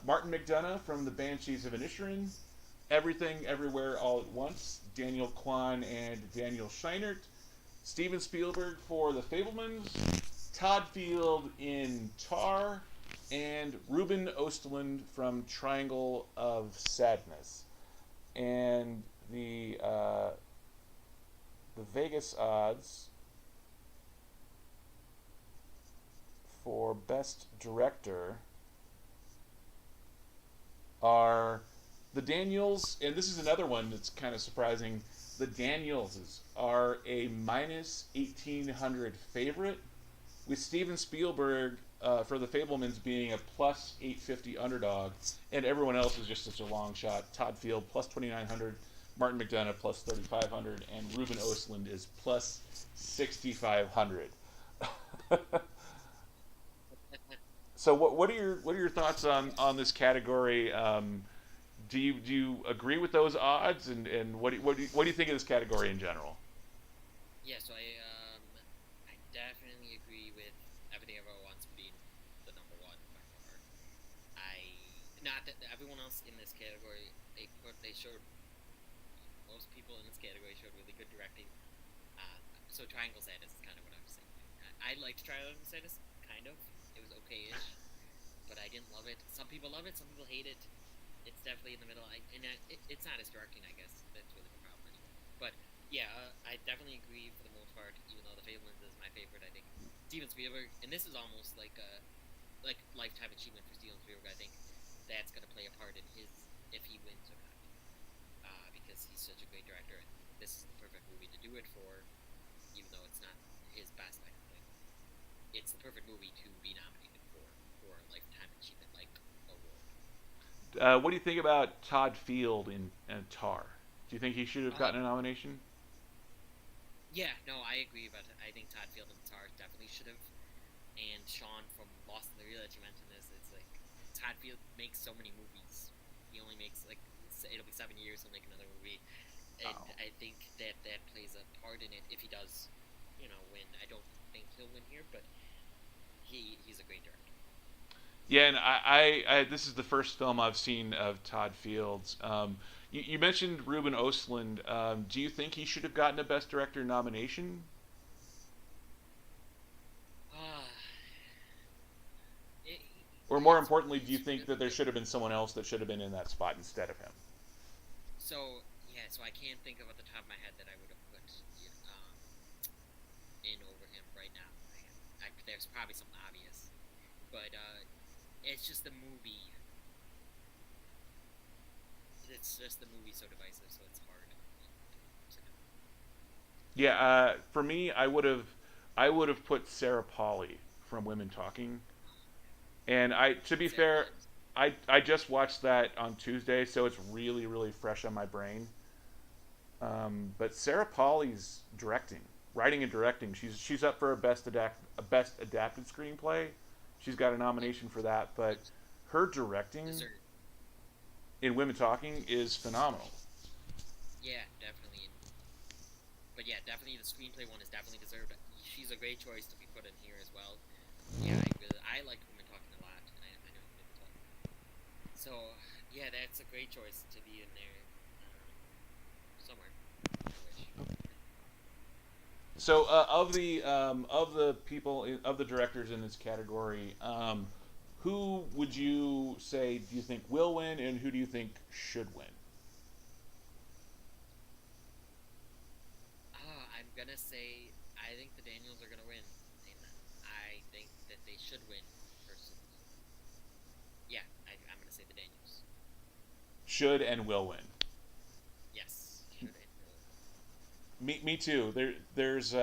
Martin McDonagh from The Banshees of Inisherin, Everything Everywhere All at Once, Daniel Kwan and Daniel Scheinert, Steven Spielberg for The Fablemans, Todd Field in Tar, and Ruben Östlund from Triangle of Sadness. And the Vegas odds for best director are the Daniels, and this is another one that's kind of surprising. The Daniels are a minus 1800 favorite, with Steven Spielberg for The Fablemans being a plus 850 underdog, and everyone else is just such a long shot. Todd Field plus 2900, Martin McDonagh plus 3500, and Ruben Östlund is plus 6500. So what are your thoughts on this category? Do you agree with those odds, and what do you think of this category in general? Yeah, so I definitely agree with everything everyone wants being the number one by far. I not that everyone else in this category they showed most people in this category showed really good directing. So Triangle Sadness is kind of what I was saying. I liked Triangle Sadness, kind of. It was okay-ish, but I didn't love it. Some people love it, some people hate it. It's definitely in the middle. It's not as directing, I guess. That's really the problem anyway. But yeah, I definitely agree for the most part. Even though The Fablemans is my favorite, I think Steven Spielberg, and this is almost like lifetime achievement for Steven Spielberg. I think that's going to play a part in his if he wins or not, because he's such a great director, and this is the perfect movie to do it for. Even though it's not his best, I don't think it's the perfect movie to be nominated for a lifetime achievement like award. What do you think about Todd Field in Tar? Do you think he should have Uh, gotten a nomination? yeah, no, I agree, but I think Todd Field and Tar definitely should have. And Sean from Lost in the Real that you mentioned this, it's like Todd Field makes so many movies. He only makes it'll be 7 years he'll make another movie, and Oh. I think that plays a part in it if he does, win. I don't think he'll win here, but he's a great director. Yeah, and I this is the first film I've seen of Todd Fields. You mentioned Ruben Östlund. Do you think he should have gotten a Best Director nomination? Ah, Or more it's importantly, do you it's think that there should have been someone else that should have been in that spot instead of him? So I can't think of at the top of my head that I would have put um, in over him right now. There's probably something obvious, but it's just the movie. It's just the movie so divisive, so it's hard to know. Yeah, for me, I would have put Sarah Polly from Women Talking, and to be Sarah fair, Pollins. I just watched that on Tuesday, so it's really really fresh on my brain. But Sarah Polly's directing, writing and directing. She's up for a best adapted screenplay. She's got a Yeah, nomination for that, but her directing dessert. in Women Talking is phenomenal. Yeah, definitely. But yeah, definitely the screenplay one is definitely deserved. She's a great choice to be put in here as well. Yeah, I liked Women Talking a lot, and I know you did as well. So yeah, that's a great choice to be in there somewhere. I wish. So of the people of the directors in this category, who would you say do you think will win, and who do you think should win? I'm gonna say I think the Daniels are gonna win, and I think that they should win. Personally, yeah, I'm gonna say the Daniels. Should and will win. Yes, should and will. Me too. There's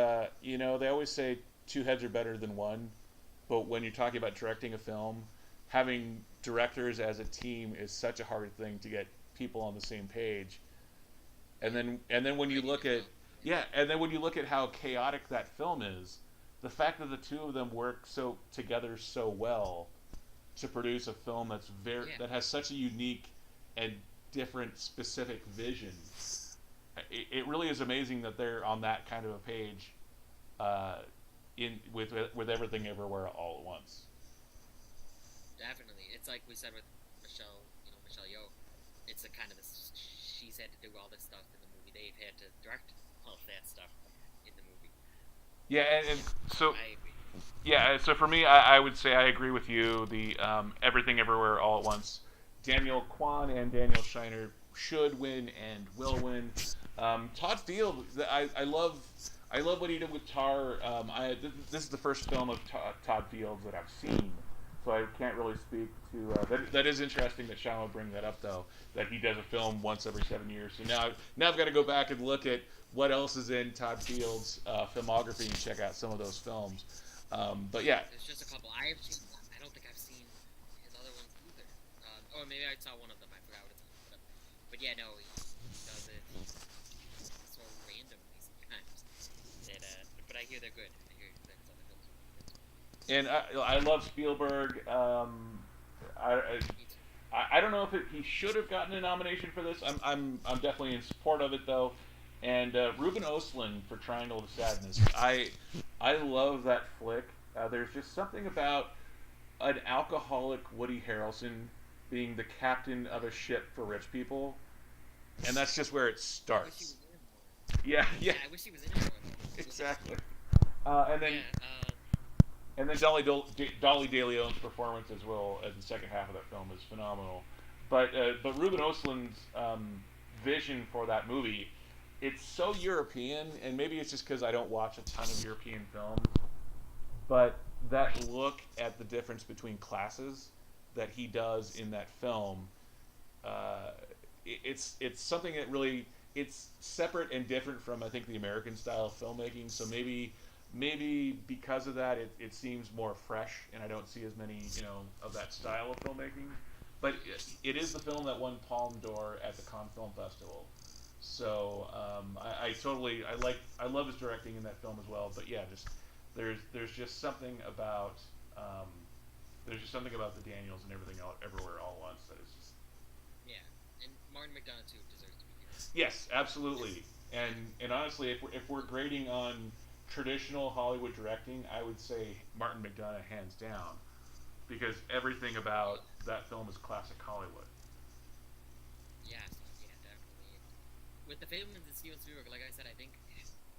you know they always say two heads are better than one, but when you're talking about directing a film, having directors as a team is such a hard thing to get people on the same page. Yeah, And then when you writing look as at well. Yeah, yeah, and then when you look at how chaotic that film is, the fact that the two of them work so together so well to produce a film yeah, that has such a unique and different specific vision. It really is amazing that they're on that kind of a page, uh, in with everything everywhere all at once. definitely. It's like we said with Michelle, Michelle Yeoh. It's a kind of this. She's had to do all this stuff in the movie. They've had to direct all of that stuff in the movie. Yeah, and So so I agree. yeah, so for me, I would say I agree with you. The everything everywhere all at once. Daniel Kwan and Daniel Shiner should win and will win. Todd Field, I love what he did with Tar. This is the first film of Todd Fields that I've seen, so I can't really speak to. That is interesting that Sean would bring that up though. That he does a film once every 7 years. So now I've got to go back and look at what else is in Todd Fields' filmography and check out some of those films. But yeah, There's just a couple. I don't think I've seen his other ones either. Or maybe I saw one of them. I forgot what it's called. But yeah, no, he does it so randomly sometimes. That but I hear they're good. I hear that his other films are really good. and I love Spielberg. I, Me too. I don't know if he should have gotten a nomination for this. I'm definitely in support of it though. And Ruben Östlund for Triangle of Sadness. I love that flick. There's just something about an alcoholic Woody Harrelson being the captain of a ship for rich people, and that's just where it I wish he starts. was in it more. Yeah, yeah, Yeah, I wish he was in it more though. exactly. And then Yeah. Dolly De Leon's performance as well as the second half of that film is phenomenal. But Ruben Östlund's vision for that movie, it's so European, and maybe it's just because I don't watch a ton of European films, but that look at the difference between classes that he does in that film, uh, it's something that really it's separate and different from I think the American style of filmmaking. So maybe because of that, it seems more fresh, and I don't see as many of that style of filmmaking. But it is the film that won Palme d'Or at the Cannes Film Festival. So I totally I love his directing in that film as well. But yeah, just there's just something about the Daniels and everything everywhere all at once that is just Yeah. And Martin McDonagh too deserves to be here. yes, absolutely. And honestly, if we're grading on traditional Hollywood directing, I would say Martin McDonagh hands down because everything about that film is classic Hollywood. Yeah. So yeah, definitely. And with the Fablemans and Steven Spielberg, like I said, I think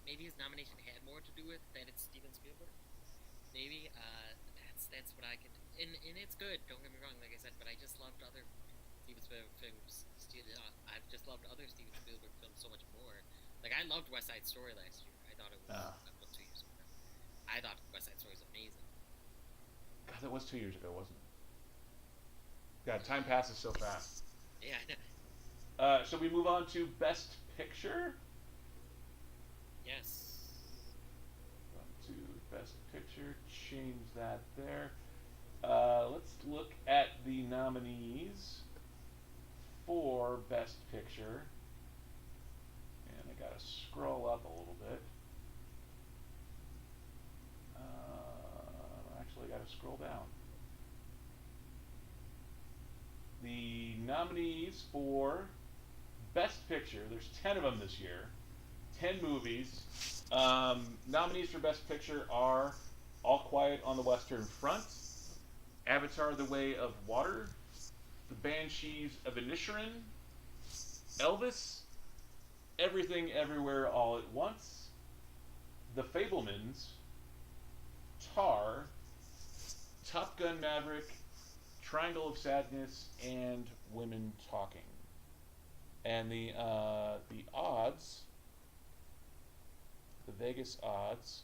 maybe his nomination had more to do with that it's Steven Spielberg. Maybe that's what I could. And it's good. Don't get me wrong, like I said, but I just loved other Steven Spielberg films I've just loved other Steven Spielberg films so much more. Like I loved West Side Story last year. I thought it was Uh, well, 2 years ago. I thought West Side Story was amazing. God, that was 2 years ago, wasn't it? God, time passes so fast. Yeah, I know. Shall we move on to Best Picture? Yes. On to Best Picture. Change that there. Let's look at the nominees for Best Picture. And I gotta scroll up a little bit. Actually, I gotta scroll down. The nominees for Best Picture, there's 10 of them this year, 10 movies. Nominees for Best Picture are All Quiet on the Western Front, Avatar The Way of Water, The Banshees of Inisherin, Elvis, Everything Everywhere All at Once, The Fablemans, Tar, Top Gun Maverick, Triangle of Sadness, and Women Talking. And the odds, the Vegas odds,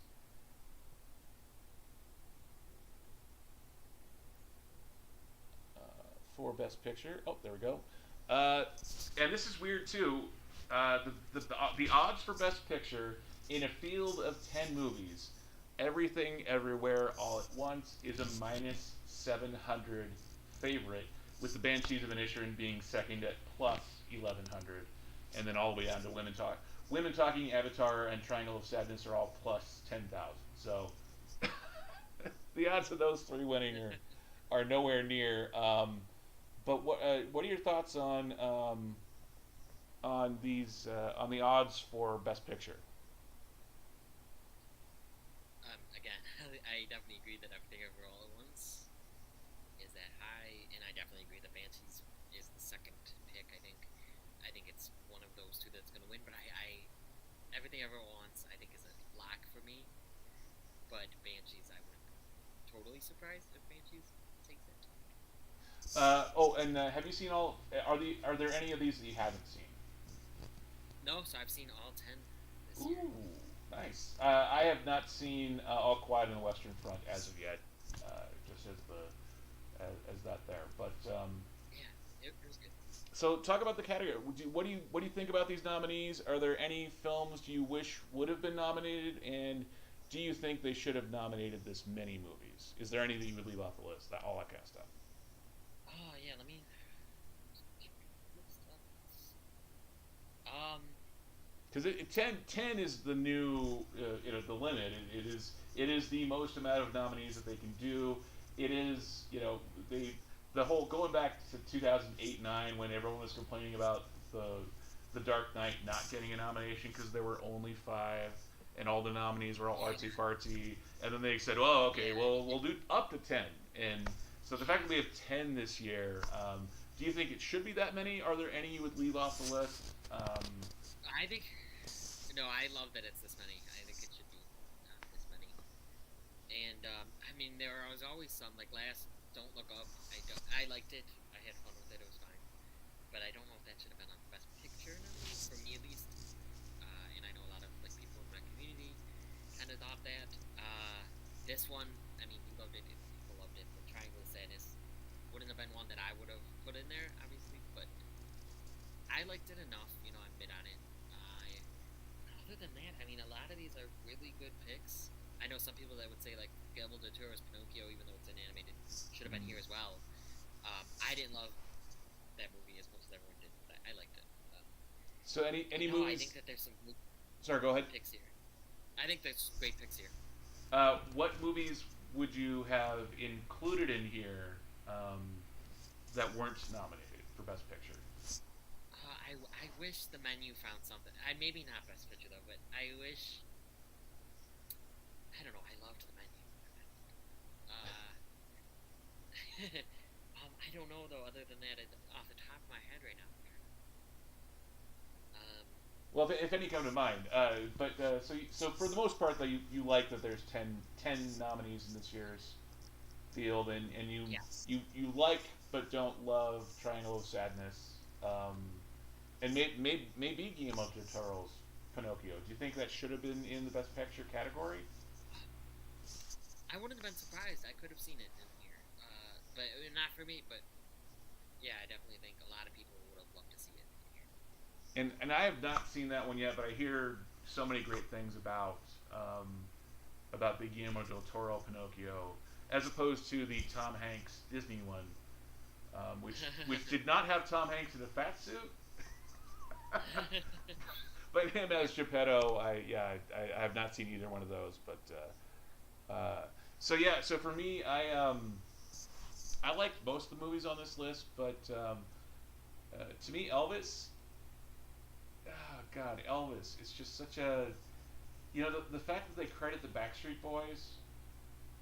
for Best Picture. Oh, there we go. And this is weird too. The odds for Best Picture in a field of 10 movies, Everything Everywhere All at Once is a minus 700 favorite, with the Banshees of Inisherin being second at plus 1100, and then all the way down to Women Talking, Avatar, and Triangle of Sadness are all plus 10,000. So the odds of those three winning are nowhere near. But what are your thoughts on these on the odds for Best Picture? Again, I definitely agree that Everything Everywhere All at Once is that high, and I definitely agree that Banshees is the second pick. I think it's one of those two that's going to win. But I Everything Everywhere All at Once I think is a lock for me. But Banshees, I wouldn't be totally surprised if Banshees takes it. Have you seen all? Are there any of these that you haven't seen? No, so I've seen all 10 this year. Ooh, nice. I have not seen All Quiet on the Western Front as of yet. Just as as that there, but Yeah, it was good. so talk about the category. What do you think about these nominees? Are there any films you wish would have been nominated, and do you think they should have nominated this many movies? Is there any that you would leave off the list? All that kind of stuff. Oh yeah, let me. Um, Because 10 is the new the limit. It is the most amount of nominees that they can do. It is the whole going back to 2008-9 when everyone was complaining about the Dark Knight not getting a nomination because there were only five and all the nominees were all artsy fartsy, and then they said, "Oh, okay, yeah, well we'll do up to 10." And so the fact that we have 10 this year, do you think it should be that many? Are there any you would leave off the list? I think. No, I love that it's this many. I think it should be this many. And I mean, there was always some like last Don't Look Up. I liked it. I had fun with it. It was fine. But I don't know if that should have been on Best Picture nominees for me at least. And I know a lot of like people in my community kind of thought that. This one, I mean, you loved it. People loved it. But Triangle of Sadness wouldn't have been one that I would have put in there, obviously. But I liked it enough. I'm mid on it. Other than that, I mean, a lot of these are really good picks. I know some people that would say like Guillermo del Toro's Pinocchio, even though it's an animated, should have been here as well. I didn't love that movie as much as everyone did, but I liked it. So any no, I movies? think that there's some good Sorry, go ahead. picks here. I think there's great picks here. What movies would you have included in here that weren't nominated for Best Picture? I wish the menu found something. Maybe not Best Picture though, but I wish. I don't know. I loved the menu. I don't know though. Other than that, off the top of my head right now. Well, if any come to mind, so for the most part, though, you like that there's 10 nominees in this year's field, and Yes. you like but don't love Triangle of Sadness. And maybe Guillermo del Toro's Pinocchio. Do you think that should have been in the Best Picture category? I wouldn't have been surprised. I could have seen it in here, but not for me. But yeah, I definitely think a lot of people would have loved to see it in here. And I have not seen that one yet, but I hear so many great things about the Guillermo del Toro Pinocchio, as opposed to the Tom Hanks Disney one, which did not have Tom Hanks in a fat suit, but him as Geppetto. I have not seen either one of those, but so yeah, so for me, I like most of the movies on this list, but to me, Elvis, oh God, Elvis, it's just such a, the fact that they credit the Backstreet Boys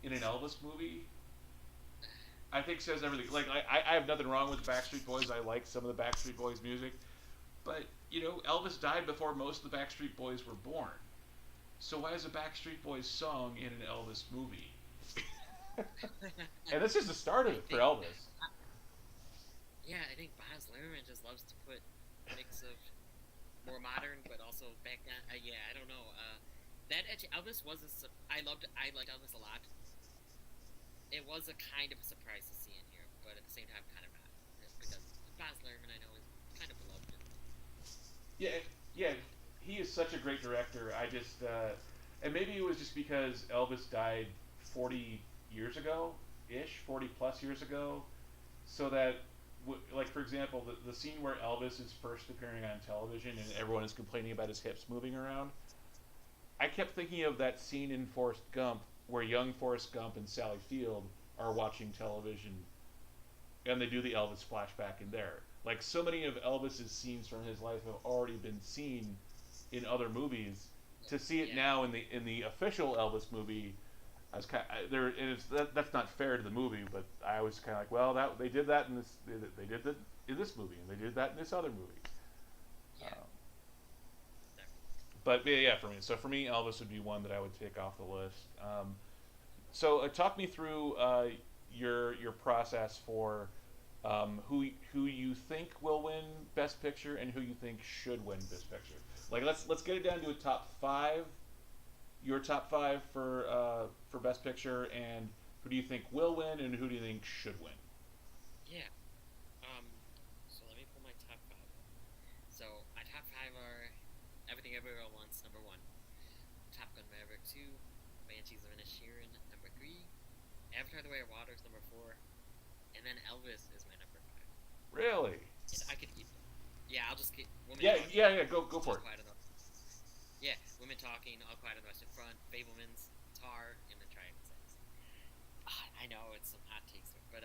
in an Elvis movie, I think says everything. Like I have nothing wrong with the Backstreet Boys. I like some of the Backstreet Boys music, but Elvis died before most of the Backstreet Boys were born. So why is a Backstreet Boys song in an Elvis movie? And this is the start of I it for think, Elvis. yeah, I think Baz Luhrmann just loves to put a mix of more modern, but also back then. Yeah, I don't know. That actually, Elvis was I loved. I liked Elvis a lot. It was a kind of a surprise to see in here, but at the same time, kind of not, because Baz Luhrmann I know is kind of beloved. Yeah, yeah, he is such a great director. And maybe it was just because Elvis died 40 years ago, ish, 40 plus years ago, so that, like for example, the scene where Elvis is first appearing on television and everyone is complaining about his hips moving around. I kept thinking of that scene in Forrest Gump where young Forrest Gump and Sally Field are watching television and they do the Elvis flashback in there. Like so many of Elvis's scenes from his life have already been seen in other movies. To see it Yeah, now in the official Elvis movie, I was kind of, there. And that's not fair to the movie, but I was kind of like, well, that they did that in this, they did that in this movie, and they did that in this other movie. yeah, Um, definitely. but yeah, for me, so for me, Elvis would be one that I would take off the list. So talk me through your process for who you think will win Best Picture and who you think should win Best Picture. Like let's get it down to a top five. Your top five for Best Picture, and who do you think will win and who do you think should win? Yeah. Um. So let me pull my top five. So my top five are Everything Everywhere All at Once, number one. Top Gun Maverick two. Banshees of Inisherin, number three. Avatar: The Way of Water is number four. And then Elvis is my number five. Really? And I could keep. Yeah, I'll just keep Woman Yeah, Talking. yeah. Go All for it. Quiet on the Yeah, Women Talking, All Quiet on the Western Front, Fablemans, Tar, and then Triangle Six. I know it's some hot takes there, but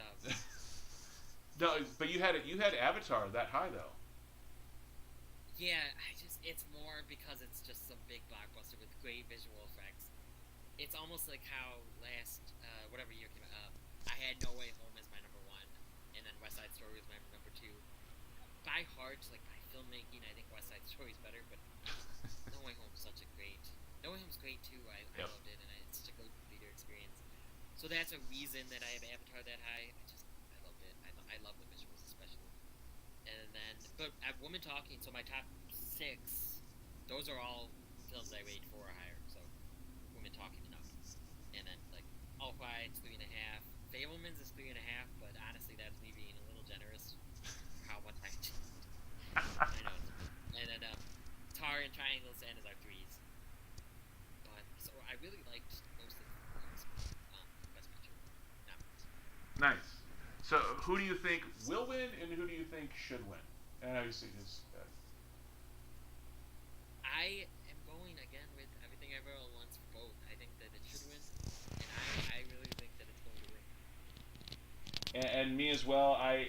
No, but you had Avatar that high though. yeah, it's more because it's just some big blockbuster with great visual effects. It's almost like how last whatever year came out, I had No Way Home as my number one, and then West Side Story was my number two. By heart, like by filmmaking, I think West Side Story is better, but No Way Home's such a great. No Way Home's great too. I Yep. loved it, and it's such a great theater experience. So that's a reason that I have Avatar that high. I loved it. I love the visuals especially. And then, but at Woman Talking, so my top six, those are all films I rate four or higher. So Women Talking enough, and then like All Quiet's three and a half. Fablemans is three and a half, but honestly, that's me being a little generous for how much I. I know. And then Tar and Triangle Sand is our threes. But so I really liked most of these Best Picture nominees. Nice. So who do you think will win and who do you think should win? And obviously just I am going again with Everything Ever All at Once for both. I think that it should win, and I really think that it's going to win. and me as well. I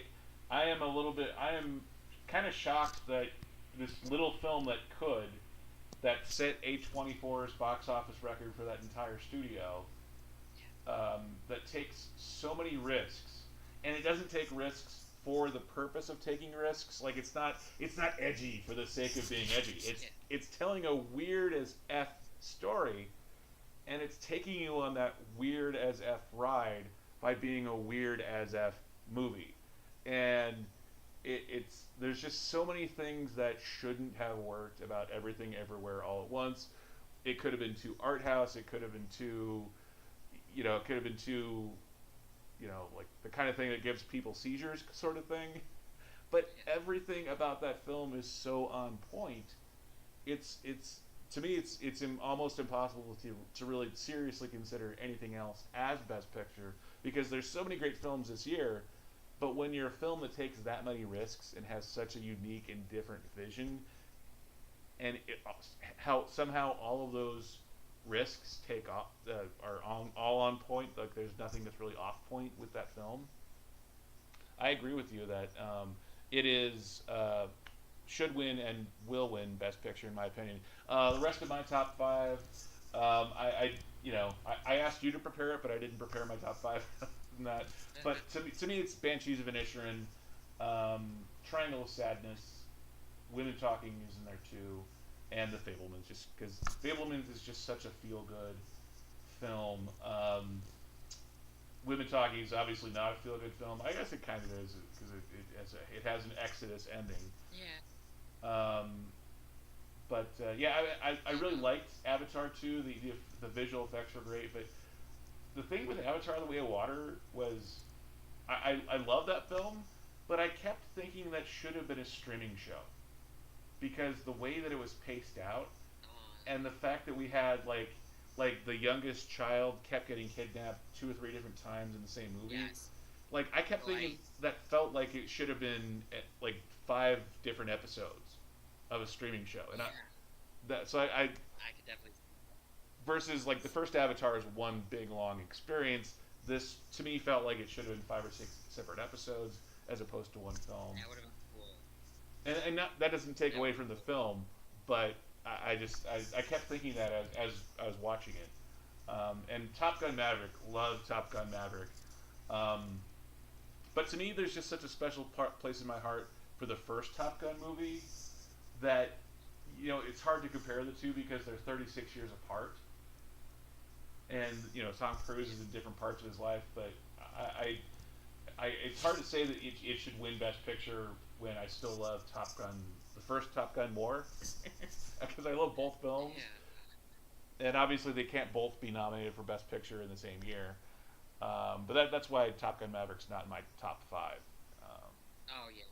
am a little bit. I am kind of shocked that this little film that set A24's box office record for that entire studio, that takes so many risks, and it doesn't take risks for the purpose of taking risks. Like it's not edgy for the sake of being edgy. It's Yeah, it's telling a weird as f story, and it's taking you on that weird as f ride by being a weird as f movie, and it's there's just so many things that shouldn't have worked about Everything Everywhere All at Once. It could have been too art house. It could have been too, it could have been too, like the kind of thing that gives people seizures, sort of thing. But everything about that film is so on point. It's to me it's almost impossible to really seriously consider anything else as best picture because there's so many great films this year. But when you're a film that takes that many risks and has such a unique and different vision, and how somehow all of those risks take off are all on point, like there's nothing that's really off point with that film. I agree with you that it is should win and will win Best Picture in my opinion. The rest of my top five, I asked you to prepare it, but I didn't prepare my top five. Not, but to me, it's Banshees of Inisherin, Triangle of Sadness, Women Talking is in there too, and The Fablemans, just because Fablemans is just such a feel good film. Women Talking is obviously not a feel good film. I guess it kind of is because it has an Exodus ending. Yeah. But yeah, I really liked Avatar too. The visual effects were great, but the thing with Avatar: The Way of Water was I love that film, but I kept thinking that should have been a streaming show because the way that it was paced out and the fact that we had like the youngest child kept getting kidnapped two or three different times in the same movie. Yes. Like I kept thinking that felt like it should have been like five different episodes of a streaming show, and Yeah. I I could definitely. versus like the first Avatar is one big long experience. This to me felt like it should have been five or six separate episodes as opposed to one film. That would have been cool. And that doesn't take That away would from have the been cool. film, but I kept thinking that as I was watching it. And Top Gun Maverick, love Top Gun Maverick. Um, but to me, there's just such a special place in my heart for the first Top Gun movie that it's hard to compare the two because they're 36 years apart, and Tom Cruise is in different parts of his life. But I, it's hard to say that it should win Best Picture when I still love Top Gun, the first Top Gun more, because I love both films, Yeah. and obviously they can't both be nominated for Best Picture in the same year. But that's why Top Gun Maverick's not in my top five. Oh yeah.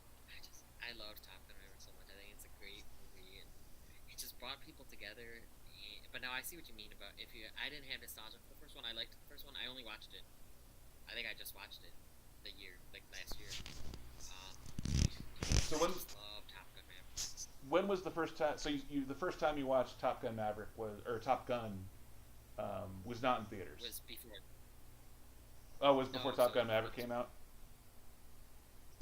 I love Top Gun Maverick so much. I think it's a great movie, and it just brought people together. But now I see what you mean about if you. I didn't have nostalgia for the first one. I liked the first one. I only watched it. I think I just watched it the year, like last year. Um, So I just love Top Gun Maverick. when was the first time? So the first time you watched Top Gun Maverick Top Gun was not in theaters. Was before. Oh, it was before No, Top so Gun Maverick came out.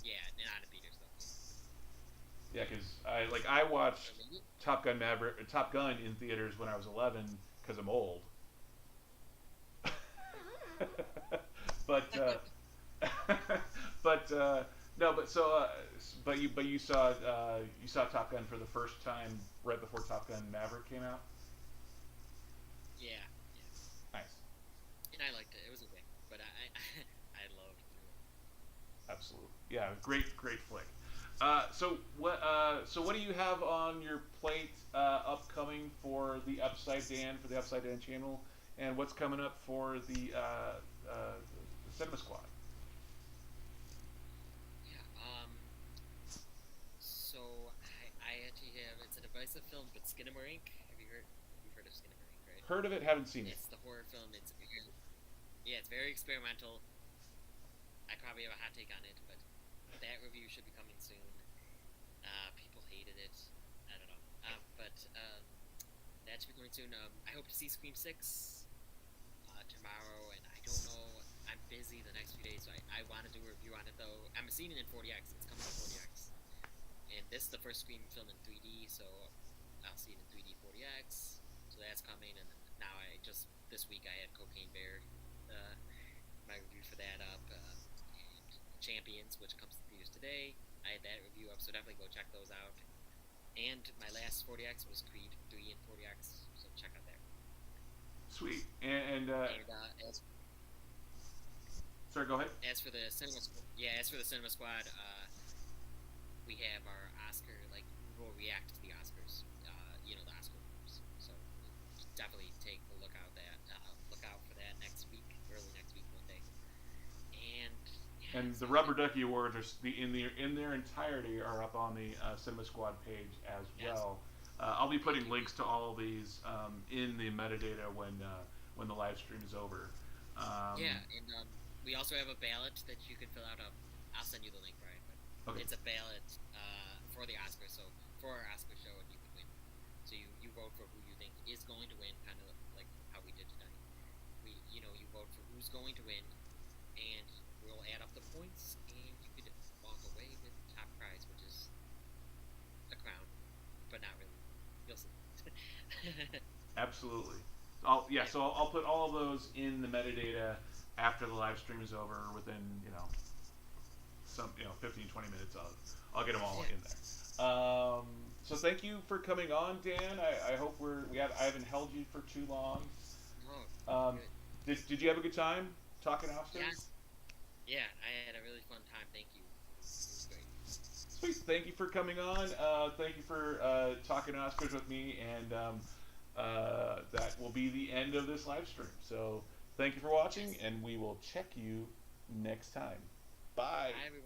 yeah, not in theaters though. Yeah, because I watched Or maybe. Top Gun in theaters when I was 11 because I'm old. but but no, but you saw Top Gun for the first time right before Top Gun Maverick came out. Yeah, yeah. Nice, And I liked it. It was okay, but I loved it. absolutely, yeah, great flick. So what do you have on your plate upcoming for the Upside Dan channel, and what's coming up for the Cinema Squad? Yeah. So I actually have. It's a divisive film, but Skinamarink. You've heard of Skinamarink, right? Heard of it, haven't seen it. It's the horror film. Yeah, it's very experimental. I probably have a hot take on it, but that review should be coming soon. People hated it. I don't know. But that should be coming soon. I hope to see Scream 6 tomorrow, and I don't know. I'm busy the next few days, so I want to do a review on it, though. I'm seeing it in 40x. It's coming in 40x. And this is the first Scream film in 3D, so I'll see it in 3D 40x. So that's coming, and then now this week I had Cocaine Bear, my review for that up, and Champions, which comes to theaters today. I had that review up, so definitely go check those out. And my last 40x was Creed 3 and 40x, so check out that. Sweet. And sorry, go ahead. as for the cinema, as for the cinema squad, we have our Oscar, like, we will react to the Oscars, the Oscar winners. So definitely take a look out for that next week, early next week, Monday. And yeah, And the so I Rubber think Ducky Awards are in their entirety are up on the Cinema Squad page as yes, well. I'll be thank putting you. links to all of these in the metadata when the live stream is over. Yeah, Um, and we also have a ballot that you can fill out. I'll send you the link, Brian. But okay, it's a ballot for the Oscars, so for our Oscar show, and you can win. So you vote for who you think is going to win, kind of like how we did tonight. You vote for who's going to win, and we'll add up the points, and you could walk away with top prize, which is a crown, but not really. You'll see. absolutely. Yeah. So I'll put all of those in the metadata after the live stream is over. Within 15 20 minutes, I'll get them all Yeah. in there. So thank you for coming on, Dan. I hope I haven't held you for too long. No, you're Um, good. did you have a good time talking Oscars? Yes. Yeah, I had a really fun time. Thank you. It was great. Sweet. Thank you for coming on. Thank you for talking Oscars with me, and that will be the end of this live stream. So thank you for watching, Yes. and we will check you next time. Bye. Bye, everyone.